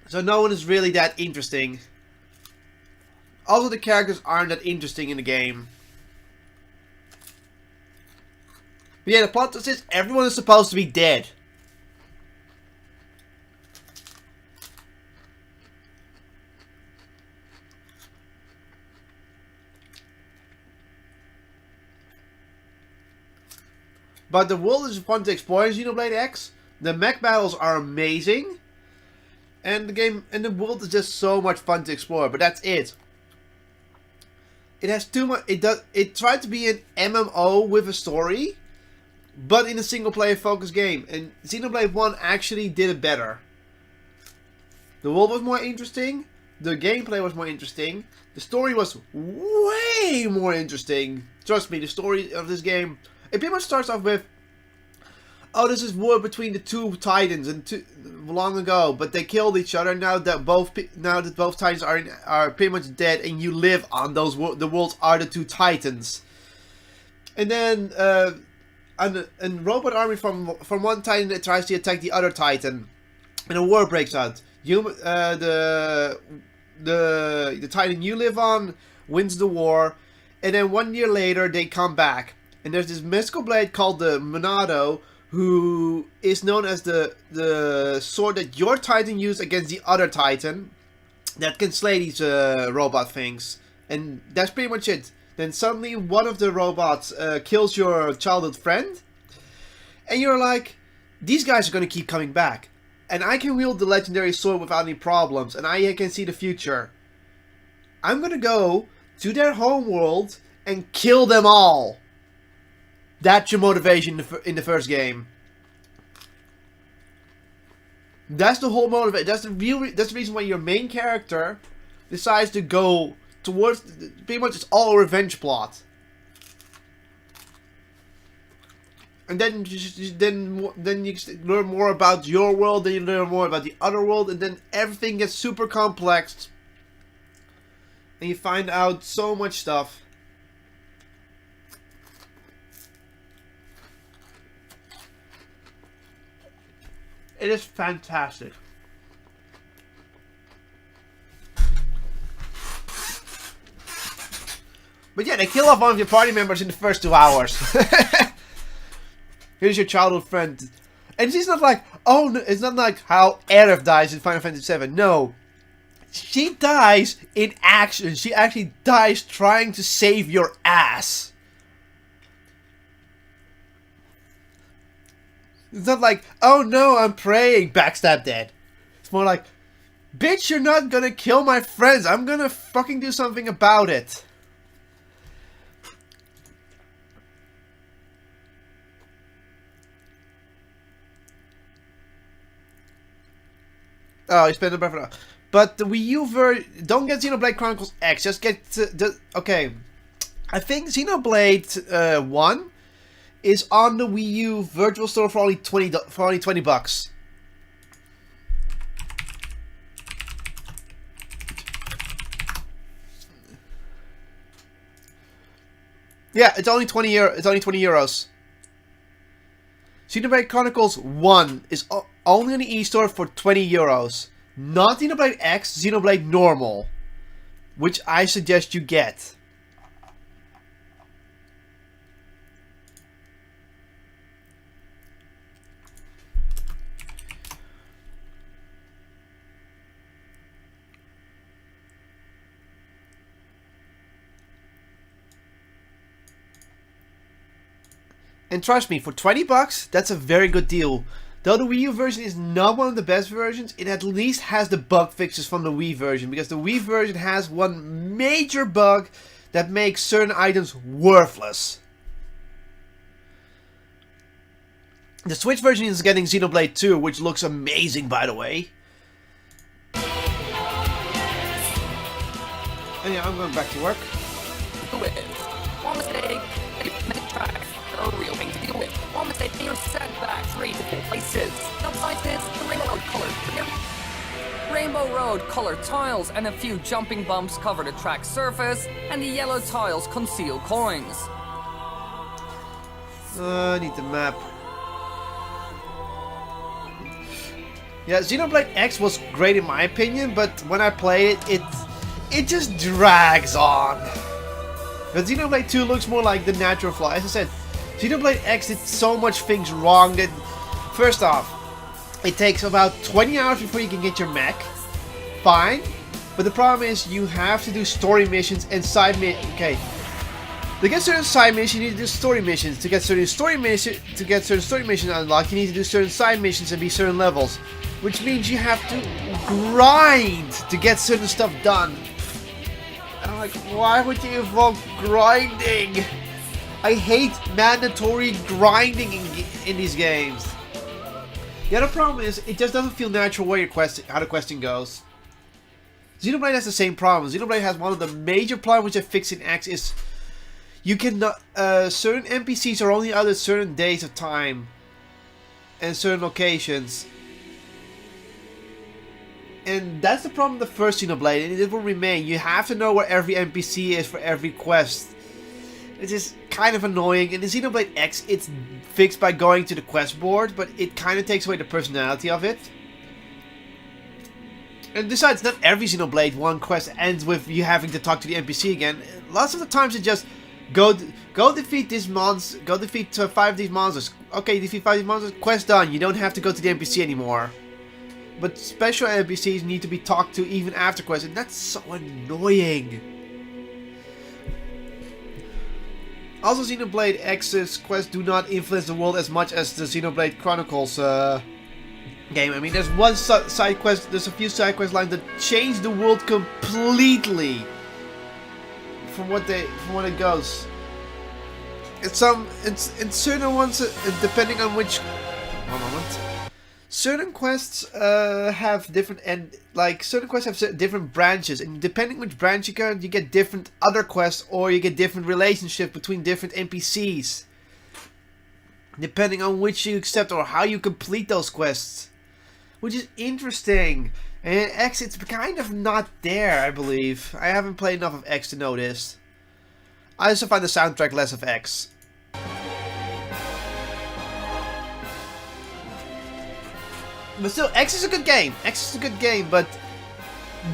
So no one is really that interesting. Also, the characters aren't that interesting in the game. But yeah, the plot twist is everyone is supposed to be dead. But the world is fun to explore in Xenoblade X. The mech battles are amazing. And the world is just so much fun to explore, but that's it. It has too much. It tried to be an MMO with a story, but in a single player focused game. And Xenoblade 1 actually did it better. The world was more interesting. The gameplay was more interesting. The story was way more interesting. Trust me, the story of this game, it pretty much starts off with, oh, this is war between the two titans long ago, but they killed each other. Now that both titans are pretty much dead, and you live on those the worlds are the two titans. And then a robot army from one titan that tries to attack the other titan, and a war breaks out. The titan you live on wins the war, and then 1 year later they come back. And there's this mystical blade called the Monado, who is known as the sword that your Titan used against the other Titan, that can slay these robot things. And that's pretty much it. Then suddenly one of the robots kills your childhood friend, and you're like, these guys are going to keep coming back. And I can wield the legendary sword without any problems, and I can see the future. I'm going to go to their homeworld and kill them all. That's your motivation in the first game. That's the whole motivation. That's the reason why your main character decides to go towards. Pretty much, it's all a revenge plot. And then you learn more about your world. Then you learn more about the other world, and then everything gets super complex. And you find out so much stuff. It is fantastic. But yeah, they kill off one of your party members in the first 2 hours. Here's your childhood friend. And it's not like, oh, no, it's not like how Aerith dies in Final Fantasy VII. No. She dies in action. She actually dies trying to save your ass. It's not like, oh no, I'm praying, backstab dead. It's more like, bitch, you're not gonna kill my friends. I'm gonna fucking do something about it. Oh, you spent the breath. But the Wii U version, don't get Xenoblade Chronicles X. Just get okay. I think Xenoblade 1 is on the Wii U Virtual Store for only $20. Yeah, it's only 20 euro. It's only 20 euros. Xenoblade Chronicles 1 is only on the eStore for 20 euros. Not Xenoblade X, Xenoblade Normal. Which I suggest you get. And trust me, for 20 bucks, that's a very good deal. Though the Wii U version is not one of the best versions, it at least has the bug fixes from the Wii version. Because the Wii version has one major bug that makes certain items worthless. The Switch version is getting Xenoblade 2, which looks amazing, by the way. And yeah, I'm going back to work. One mistake, many tracks are a real thing to deal with. One mistake, and you're setbacks, ready to places. Besides this, the Rainbow Road colored tiles and a few jumping bumps cover the track surface, and the yellow tiles conceal coins. I need the map. Yeah, Xenoblade X was great in my opinion, but when I play it, it just drags on. But Xenoblade 2 looks more like the natural flow. As I said, Xenoblade X did so much things wrong that, first off, it takes about 20 hours before you can get your mech. Fine. But the problem is you have to do story missions and side missions. Okay. To get certain side missions, you need to do story missions. To get certain story missions unlocked, you need to do certain side missions and be certain levels. Which means you have to grind to get certain stuff done. And I'm like, why would you involve grinding? I hate mandatory grinding in these games. The other problem is, it just doesn't feel natural where how the questing goes. Xenoblade has the same problem. Xenoblade has one of the major problems which I fixed in X is you cannot, certain NPCs are only out at certain days of time and certain locations. And that's the problem with the first Xenoblade, and it will remain. You have to know where every NPC is for every quest. It is kind of annoying. In the Xenoblade X, it's fixed by going to the quest board, but it kind of takes away the personality of it. And besides, not every Xenoblade 1 quest ends with you having to talk to the NPC again. Lots of the times it just go defeat this monster, go defeat 5 of these monsters. Okay, defeat 5 of these monsters, quest done. You don't have to go to the NPC anymore. But special NPCs need to be talked to even after quests, and that's so annoying. Also, Xenoblade X's quests do not influence the world as much as the Xenoblade Chronicles game. I mean, there's one side quest, there's a few side quest lines that change the world completely from what it goes. It's certain ones, depending on which. One moment. Certain quests have different certain quests have different branches, and depending which branch you go, you get different other quests, or you get different relationships between different NPCs, depending on which you accept or how you complete those quests, which is interesting. And in X, it's kind of not there, I believe. I haven't played enough of X to know this. I also find the soundtrack less of X. But still, X is a good game. X is a good game, but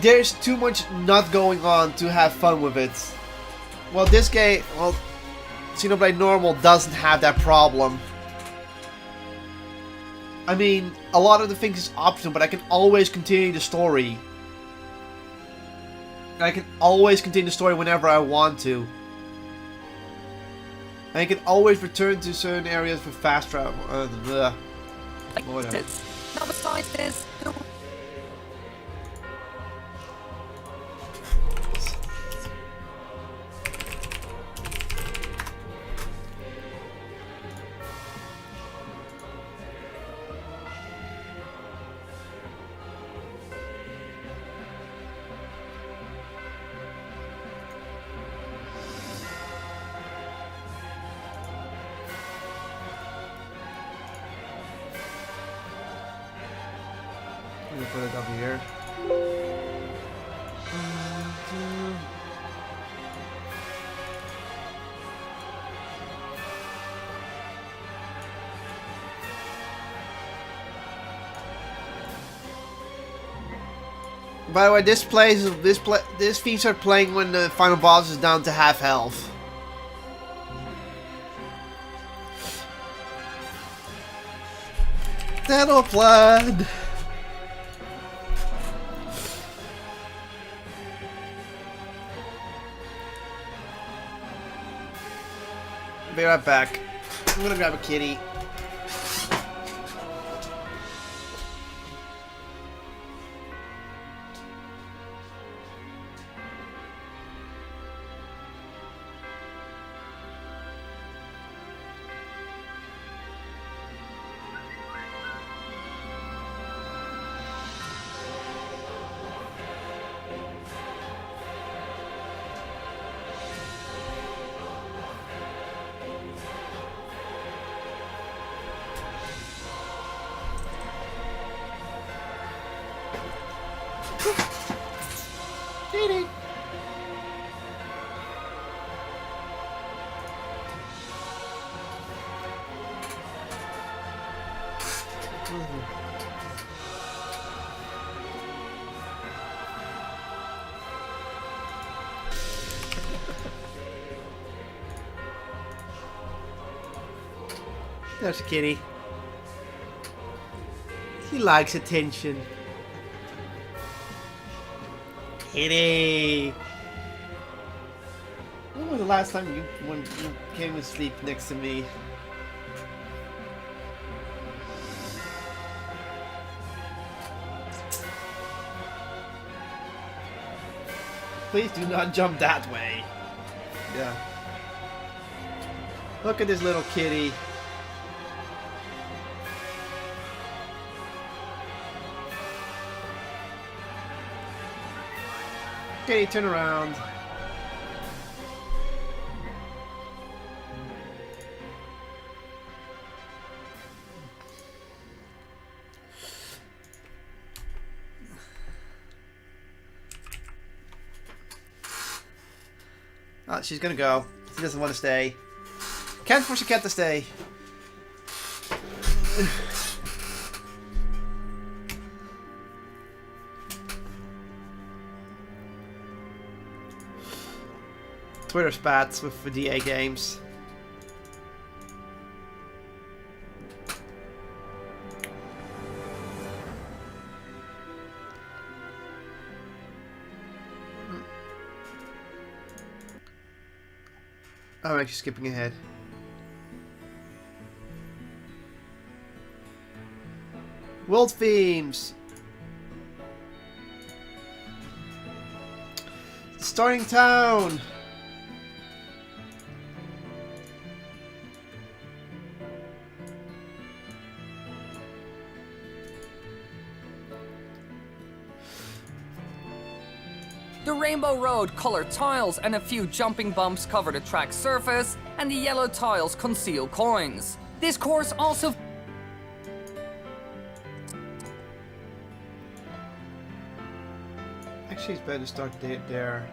there's too much not going on to have fun with it. Well, this game, well, Xenoblade Normal doesn't have that problem. I mean, a lot of the things is optional, but I can always continue the story. I can always continue the story whenever I want to. And I can always return to certain areas for fast travel. Whatever. Now besides this, I'm gonna put it over here. By the way, this theme starts playing when the final boss is down to half health. That'll plan. Be right back. I'm gonna grab a kitty. Kitty. There's a kitty. He likes attention. Kitty! When was the last time you came to sleep next to me? Please do not jump that way. Yeah. Look at this little kitty. Okay, turn around. Oh, she's gonna go. She doesn't want to stay. Can't force a cat to stay. Twitter spats with the DA games. Oh, I'm actually skipping ahead. World themes. Starting town. The Rainbow Road colored tiles and a few jumping bumps cover the track's surface, and the yellow tiles conceal coins. This course also Actually, it's better to start there.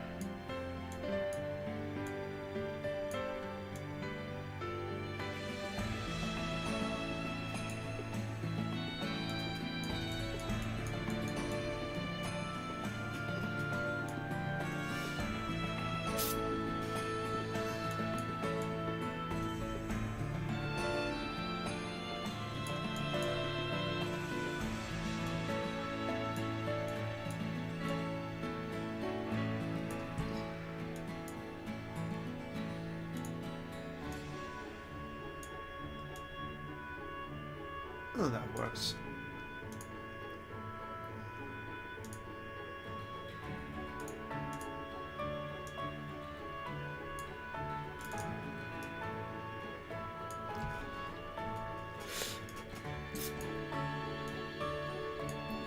Oh, that works.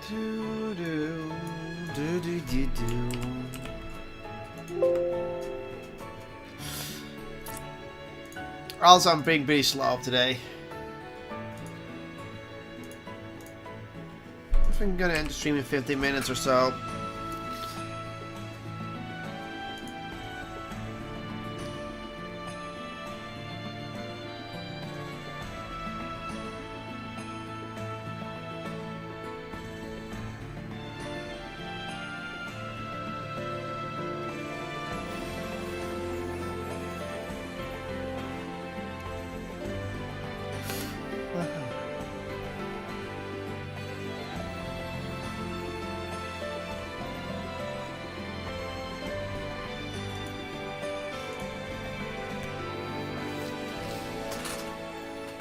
Do do do do do do. Also, I'm being pretty slow today. I'm gonna end the stream in 15 minutes or so.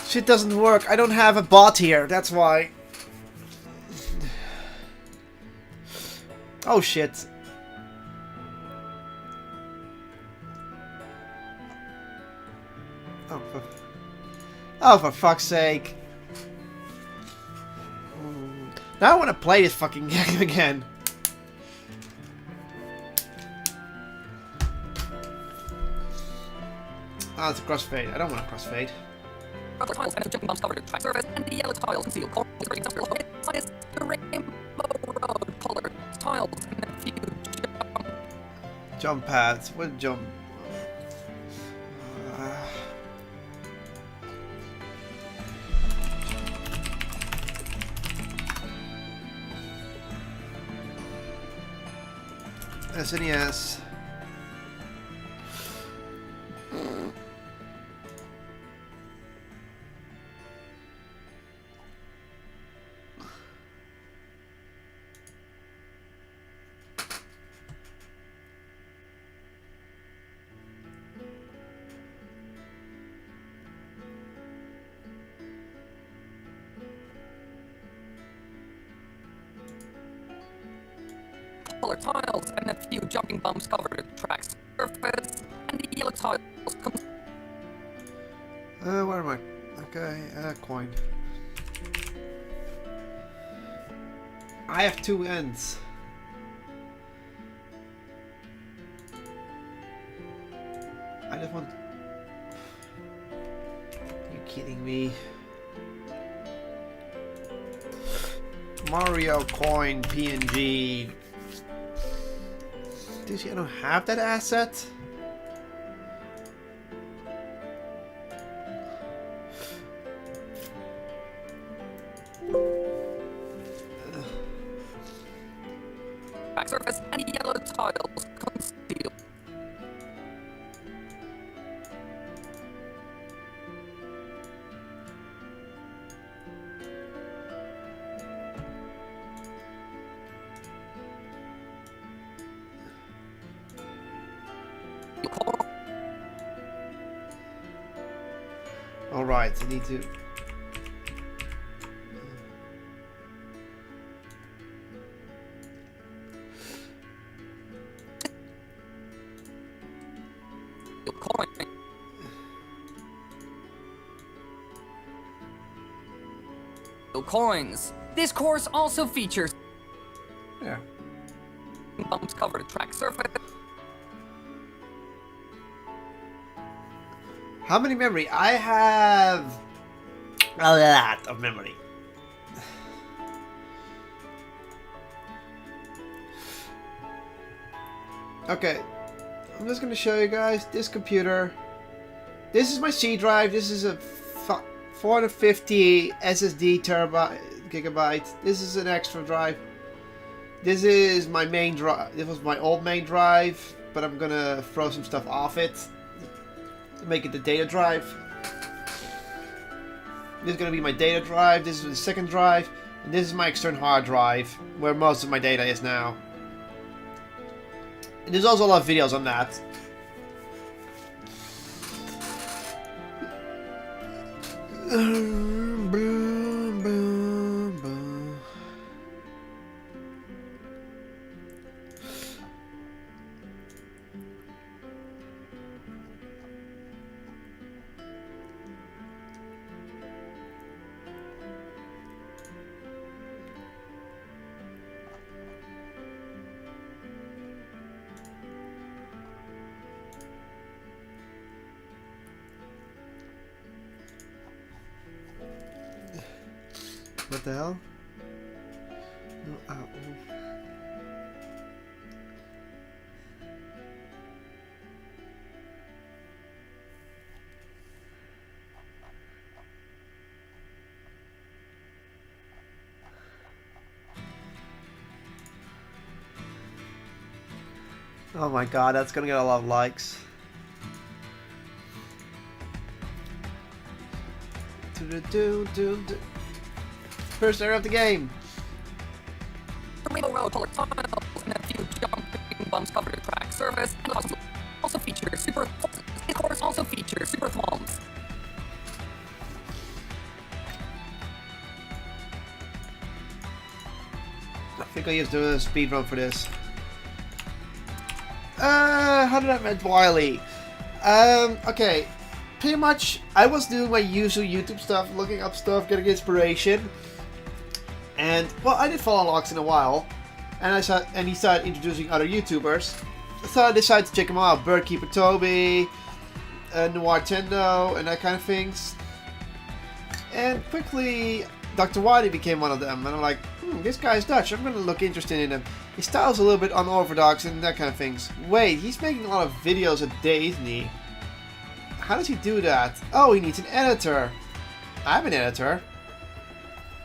Shit doesn't work. I don't have a bot here. That's why. Oh shit. Oh, for fuck's sake. Now I want to play this fucking game again. Oh, it's a crossfade. I don't want a crossfade. Purple tiles and the jumping bombs covered the track surface, and the yellow tiles conceal corners science, the rainbow road colored tiles and a few Jump pads. What jump? SNES. colored tiles and a few jumping bumps covered the track's surface, and the yellow tiles where am I? Okay, coin. I have two ends. I just want... Are you kidding me? Mario coin PNG. Dude, I don't have that asset. back surface and yellow tiles concealed. All right, I need to. Coins. This course also features bumps covered track surface. How many memory? I have a lot of memory. Okay, I'm just gonna show you guys this computer. This is my C drive. This is a 450 SSD gigabyte. This is an extra drive. This is my main drive. This was my old main drive, but I'm gonna throw some stuff off it to make it the data drive. This is gonna be my data drive. This is the second drive, and this is my external hard drive, where most of my data is now. And there's also a lot of videos on that. What the hell? No, oh my god, that's gonna get a lot of likes. First area of the game. Rainbow road colored tiles and a few jumping bumps covered the track surface, and also features super. This course also features super thumbs. think I'll use the speed run for this. How did I met Wiley? Okay. Pretty much, I was doing my usual YouTube stuff, looking up stuff, getting inspiration. And, well, I did follow Lox in a while. And he started introducing other YouTubers. So I decided to check him out. Birdkeeper Toby, Noir Tendo, and that kind of things. And quickly, Dr. Wiley became one of them. And I'm like, this guy's Dutch. I'm going to look interested in him. His style's a little bit unorthodox and that kind of things. Wait, he's making a lot of videos a day, isn't he? How does he do that? Oh, he needs an editor. I'm an editor.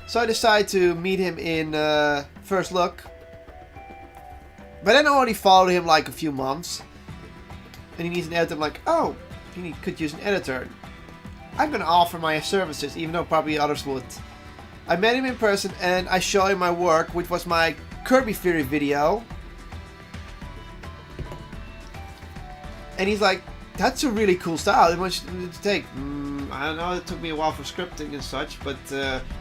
So I decided to meet him in First Look. But then I already followed him like a few months. And he needs an editor. I'm like, oh, he could use an editor. I'm going to offer my services, even though probably others would. I met him in person and I showed him my work, which was my Kirby Theory video. And he's like, that's a really cool style. How much did it take? I don't know, it took me a while for scripting and such, but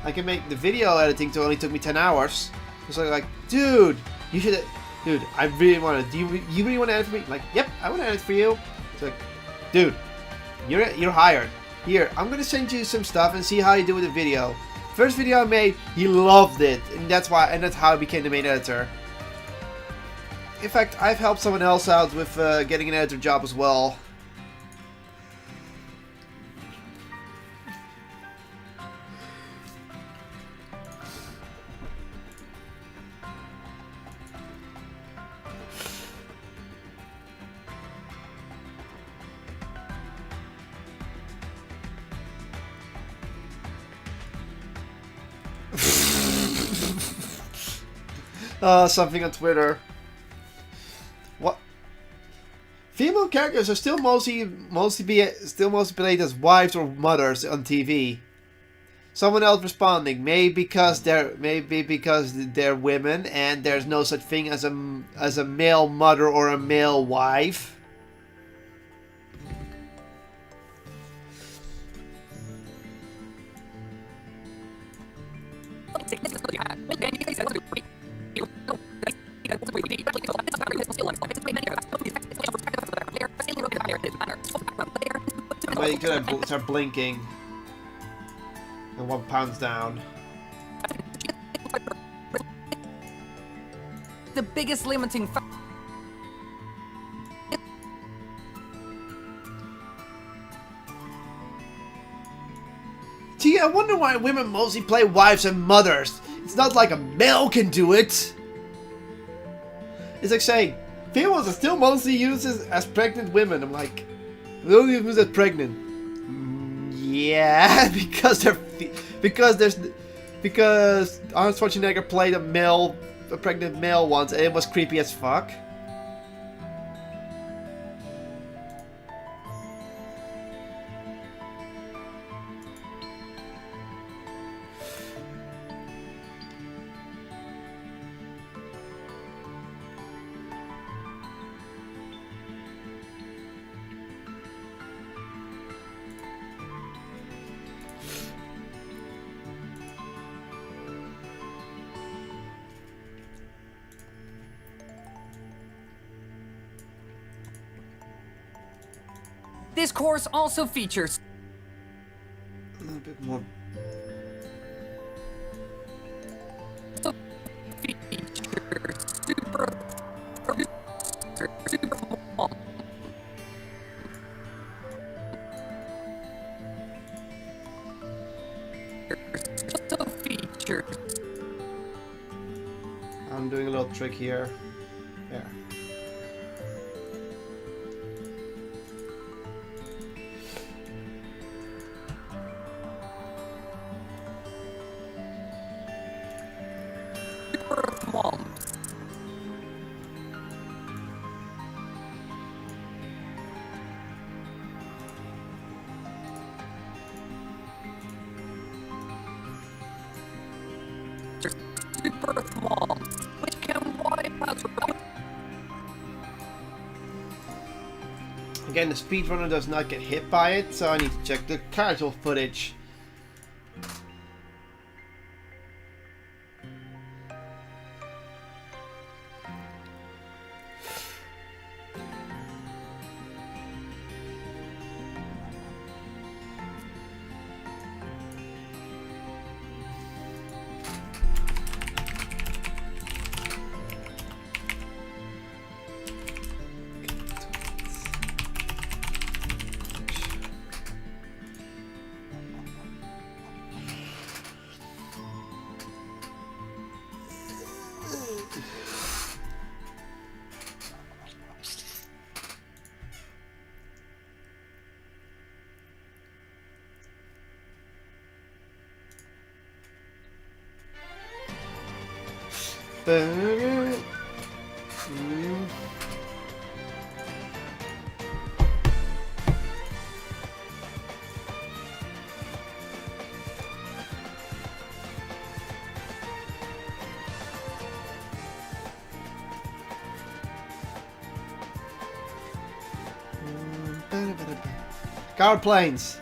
I can make the video editing to only took me 10 hours. So like, dude, you should, dude, I really want to, do you really want to edit for me? Like, yep, I want to edit for you. It's like, dude, you're hired. Here, I'm going to send you some stuff and see how you do with the video. First video I made, he loved it, and that's how I became the main editor. In fact, I've helped someone else out with getting an editor job as well. Something on Twitter. What? Female characters are still mostly played as wives or mothers on TV. Someone else responding, maybe because they're women and there's no such thing as a male mother or a male wife. I'm waiting till I start blinking. And 1 pound's down. The biggest limiting factor. Gee, I wonder why women mostly play wives and mothers. It's not like a male can do it. It's like saying, females are still mostly used as pregnant women. I'm like, we only use as pregnant. Yeah, because Arnold Schwarzenegger played a pregnant male once, and it was creepy as fuck. This course also features A little bit more. I'm doing a little trick here. There. which can wipe out. Again, the speedrunner does not get hit by it, so I need to check the casual footage. Mm. Car planes.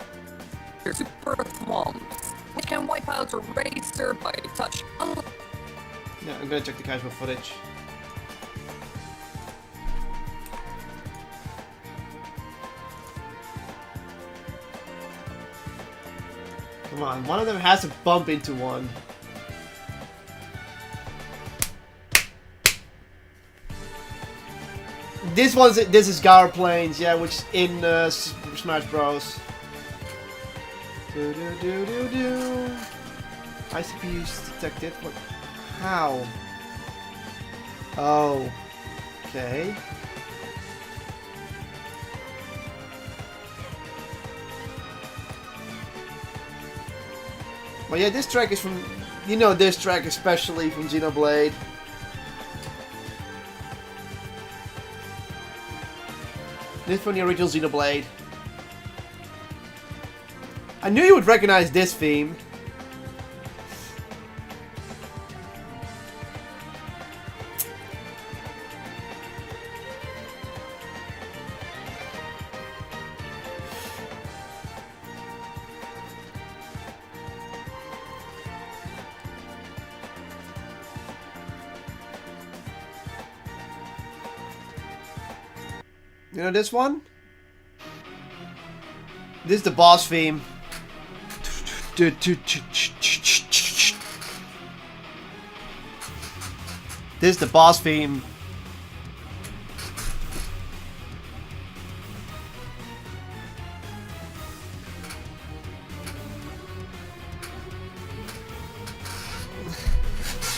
They're super swamps, which can wipe out a racer by a touch. Yeah, I'm gonna check the casual footage. Come on, one of them has to bump into one. This is Gower Plains, yeah, which is in Smash Bros. Do do do do do. ICPU's detected. What? How? Oh. Okay. Well, yeah, this track is from, you know, this track especially from Xenoblade. This is from the original Xenoblade. I knew you would recognize this theme. You know this one? This is the boss theme. This is the boss theme.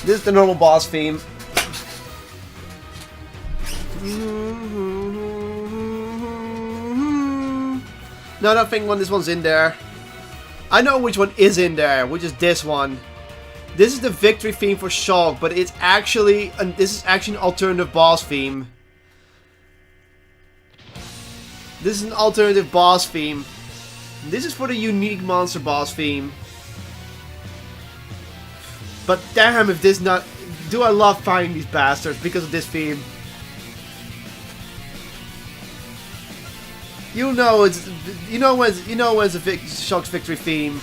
This is the normal boss theme. No, I don't think this one's in there. I know which one is in there, which is this one. This is the victory theme for Shulk, but it's actually, this is actually an alternative boss theme. This is an alternative boss theme. This is for the unique monster boss theme. But damn, if this not, do I love finding these bastards because of this theme. You know it's a Shulk's victory theme.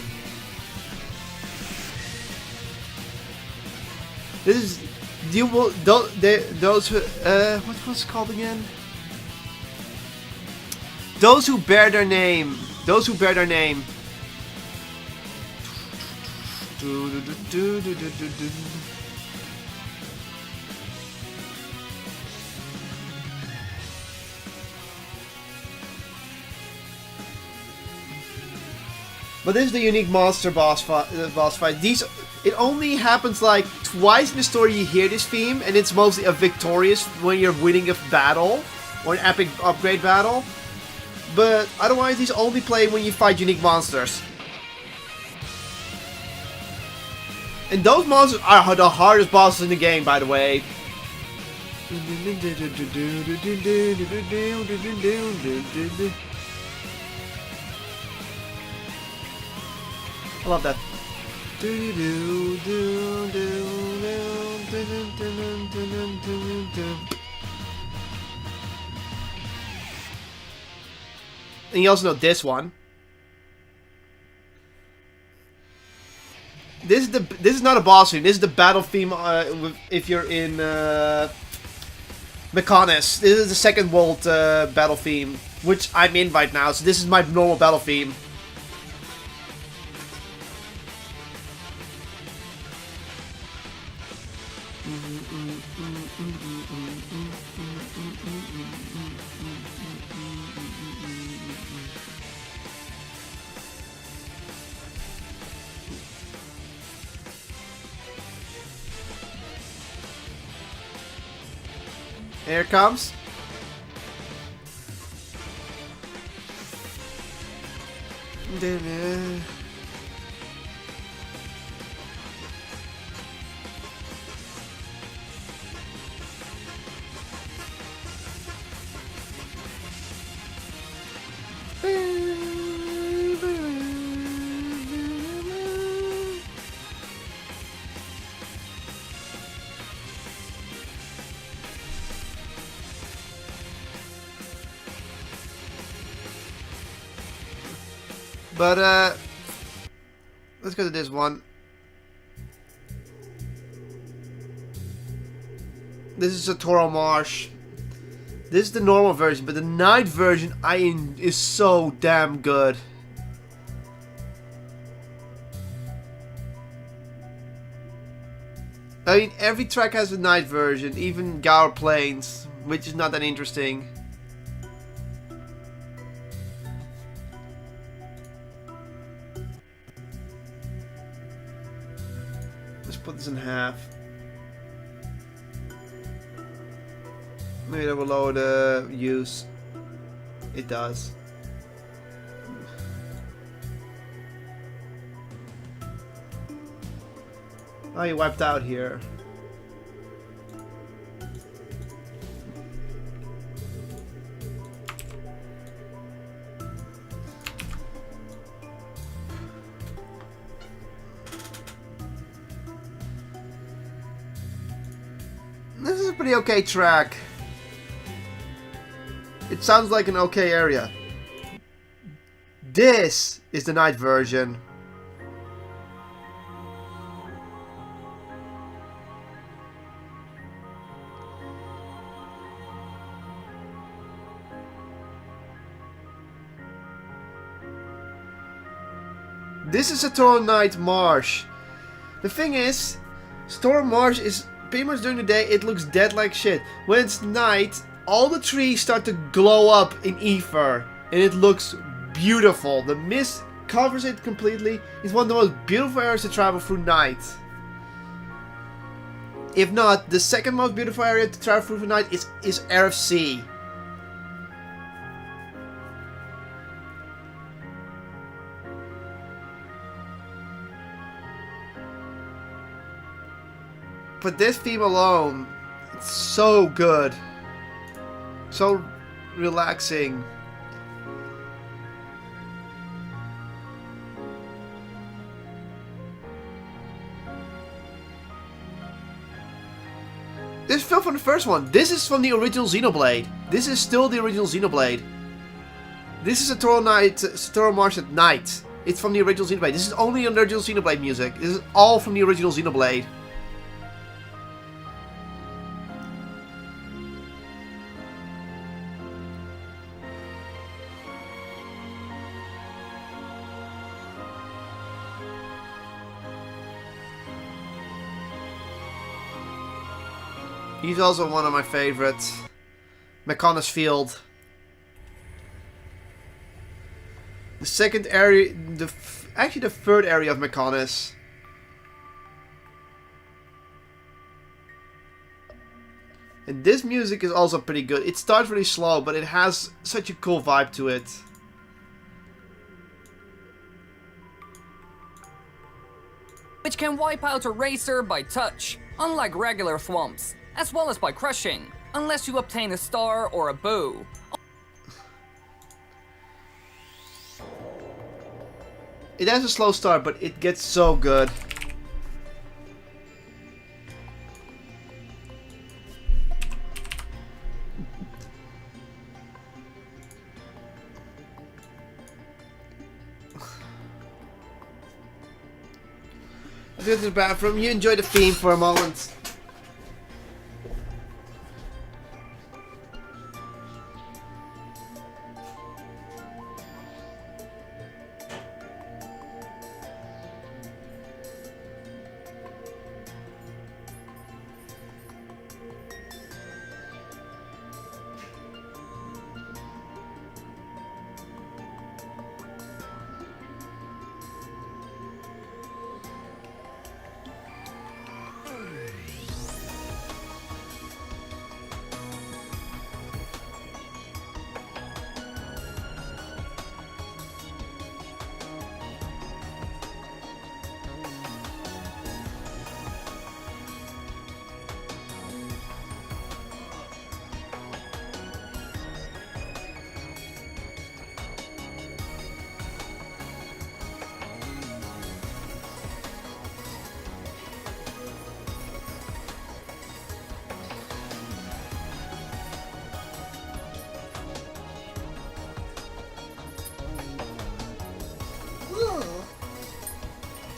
This is those who what was it called again? Those who bear their name. Those who bear their name. But this is the unique monster boss fight. It only happens like twice in the story you hear this theme, and it's mostly a victorious when you're winning a battle or an epic upgrade battle. But otherwise, these only play when you fight unique monsters. And those monsters are the hardest bosses in the game, by the way. I love that. And you also know this one. This is not a boss theme. This is the battle theme. If you're in Mechonis, this is the second world battle theme, which I'm in right now. So this is my normal battle theme. Here it comes. But let's go to this one. This is a Toro Marsh. This is the normal version, but the night version is so damn good. I mean, every track has a night version, even Gower Plains, which is not that interesting. Let's put this in half. Maybe that will lower the use. It does. Oh, you wiped out here. This is a pretty okay track. It sounds like an okay area. This is the night version. This is a Storm Night Marsh. The thing is, Storm Marsh is pretty much during the day it looks dead like shit. When it's night, all the trees start to glow up in ether and it looks beautiful. The mist covers it completely. It's one of the most beautiful areas to travel through night. If not, the second most beautiful area to travel through night is RFC. But this theme alone, it's so good. So relaxing. This fell from the first one. This is from the original Xenoblade. This is still the original Xenoblade. This is a Toro Marsh at night. It's from the original Xenoblade. This is only the original Xenoblade music. This is all from the original Xenoblade. He's also one of my favorites. McConnell's Field. The second area, actually the third area of McConnell's. And this music is also pretty good. It starts really slow, but it has such a cool vibe to it. Which can wipe out a racer by touch, unlike regular thwomps, as well as by crushing, unless you obtain a star or a bow. It has a slow start, but it gets so good. Let's go to the bathroom. You enjoy the theme for a moment.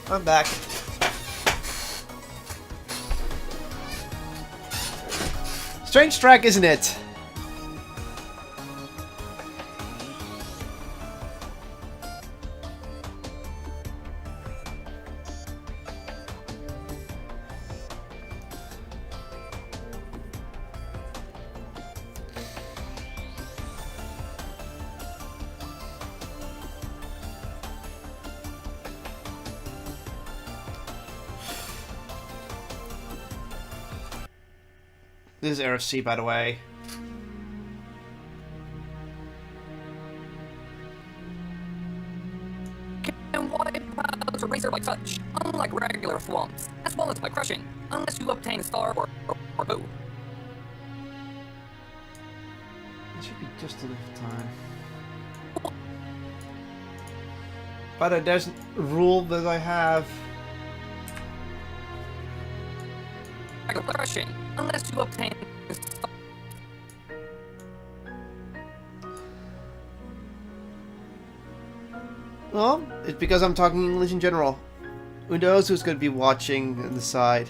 I'm back. Strange track, isn't it? This is RFC, by the way. Can wipe out a razor by touch, unlike regular thwomps, as well as by crushing, unless you obtain a star or boo. It should be just enough time. But there's a rule that I have. Regular crushing, unless you obtain a star. Well, it's because I'm talking English in general. Who knows who's going to be watching on the side?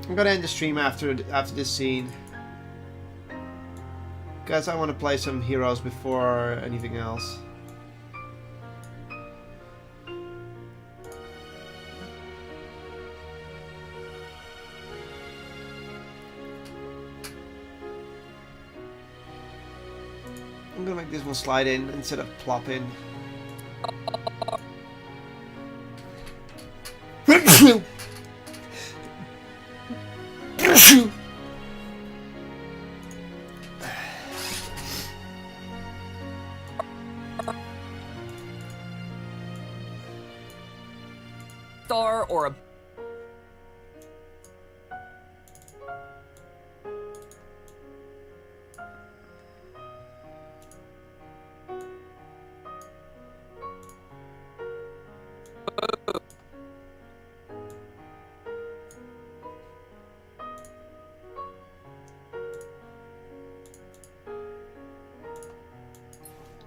I'm gonna end the stream after this scene, because I want to play some heroes before anything else. I'm gonna make this one slide in instead of plop in. Star or a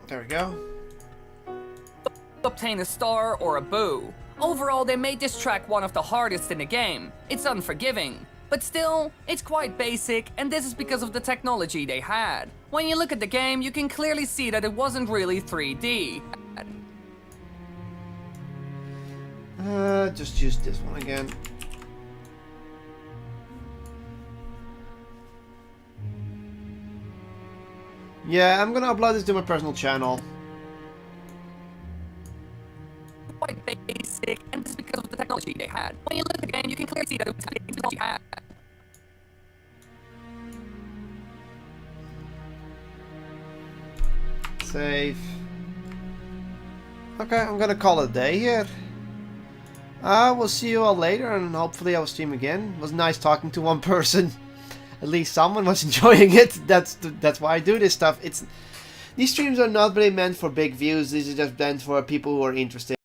There we go. obtain a star or a boo. Overall, they made this track one of the hardest in the game. It's unforgiving. But still, it's quite basic, and this is because of the technology they had. When you look at the game, you can clearly see that it wasn't really 3D. Just use this one again. Yeah, I'm gonna upload this to my personal channel. Quite basic, and this is because of the technology they had. When you look at the game, you can clearly see that it was the technology they had. Save. Okay, I'm gonna call it a day here. I will see you all later, and hopefully I'll stream again. It was nice talking to one person. At least someone was enjoying it. That's why I do this stuff. These streams are not really meant for big views. These are just meant for people who are interested.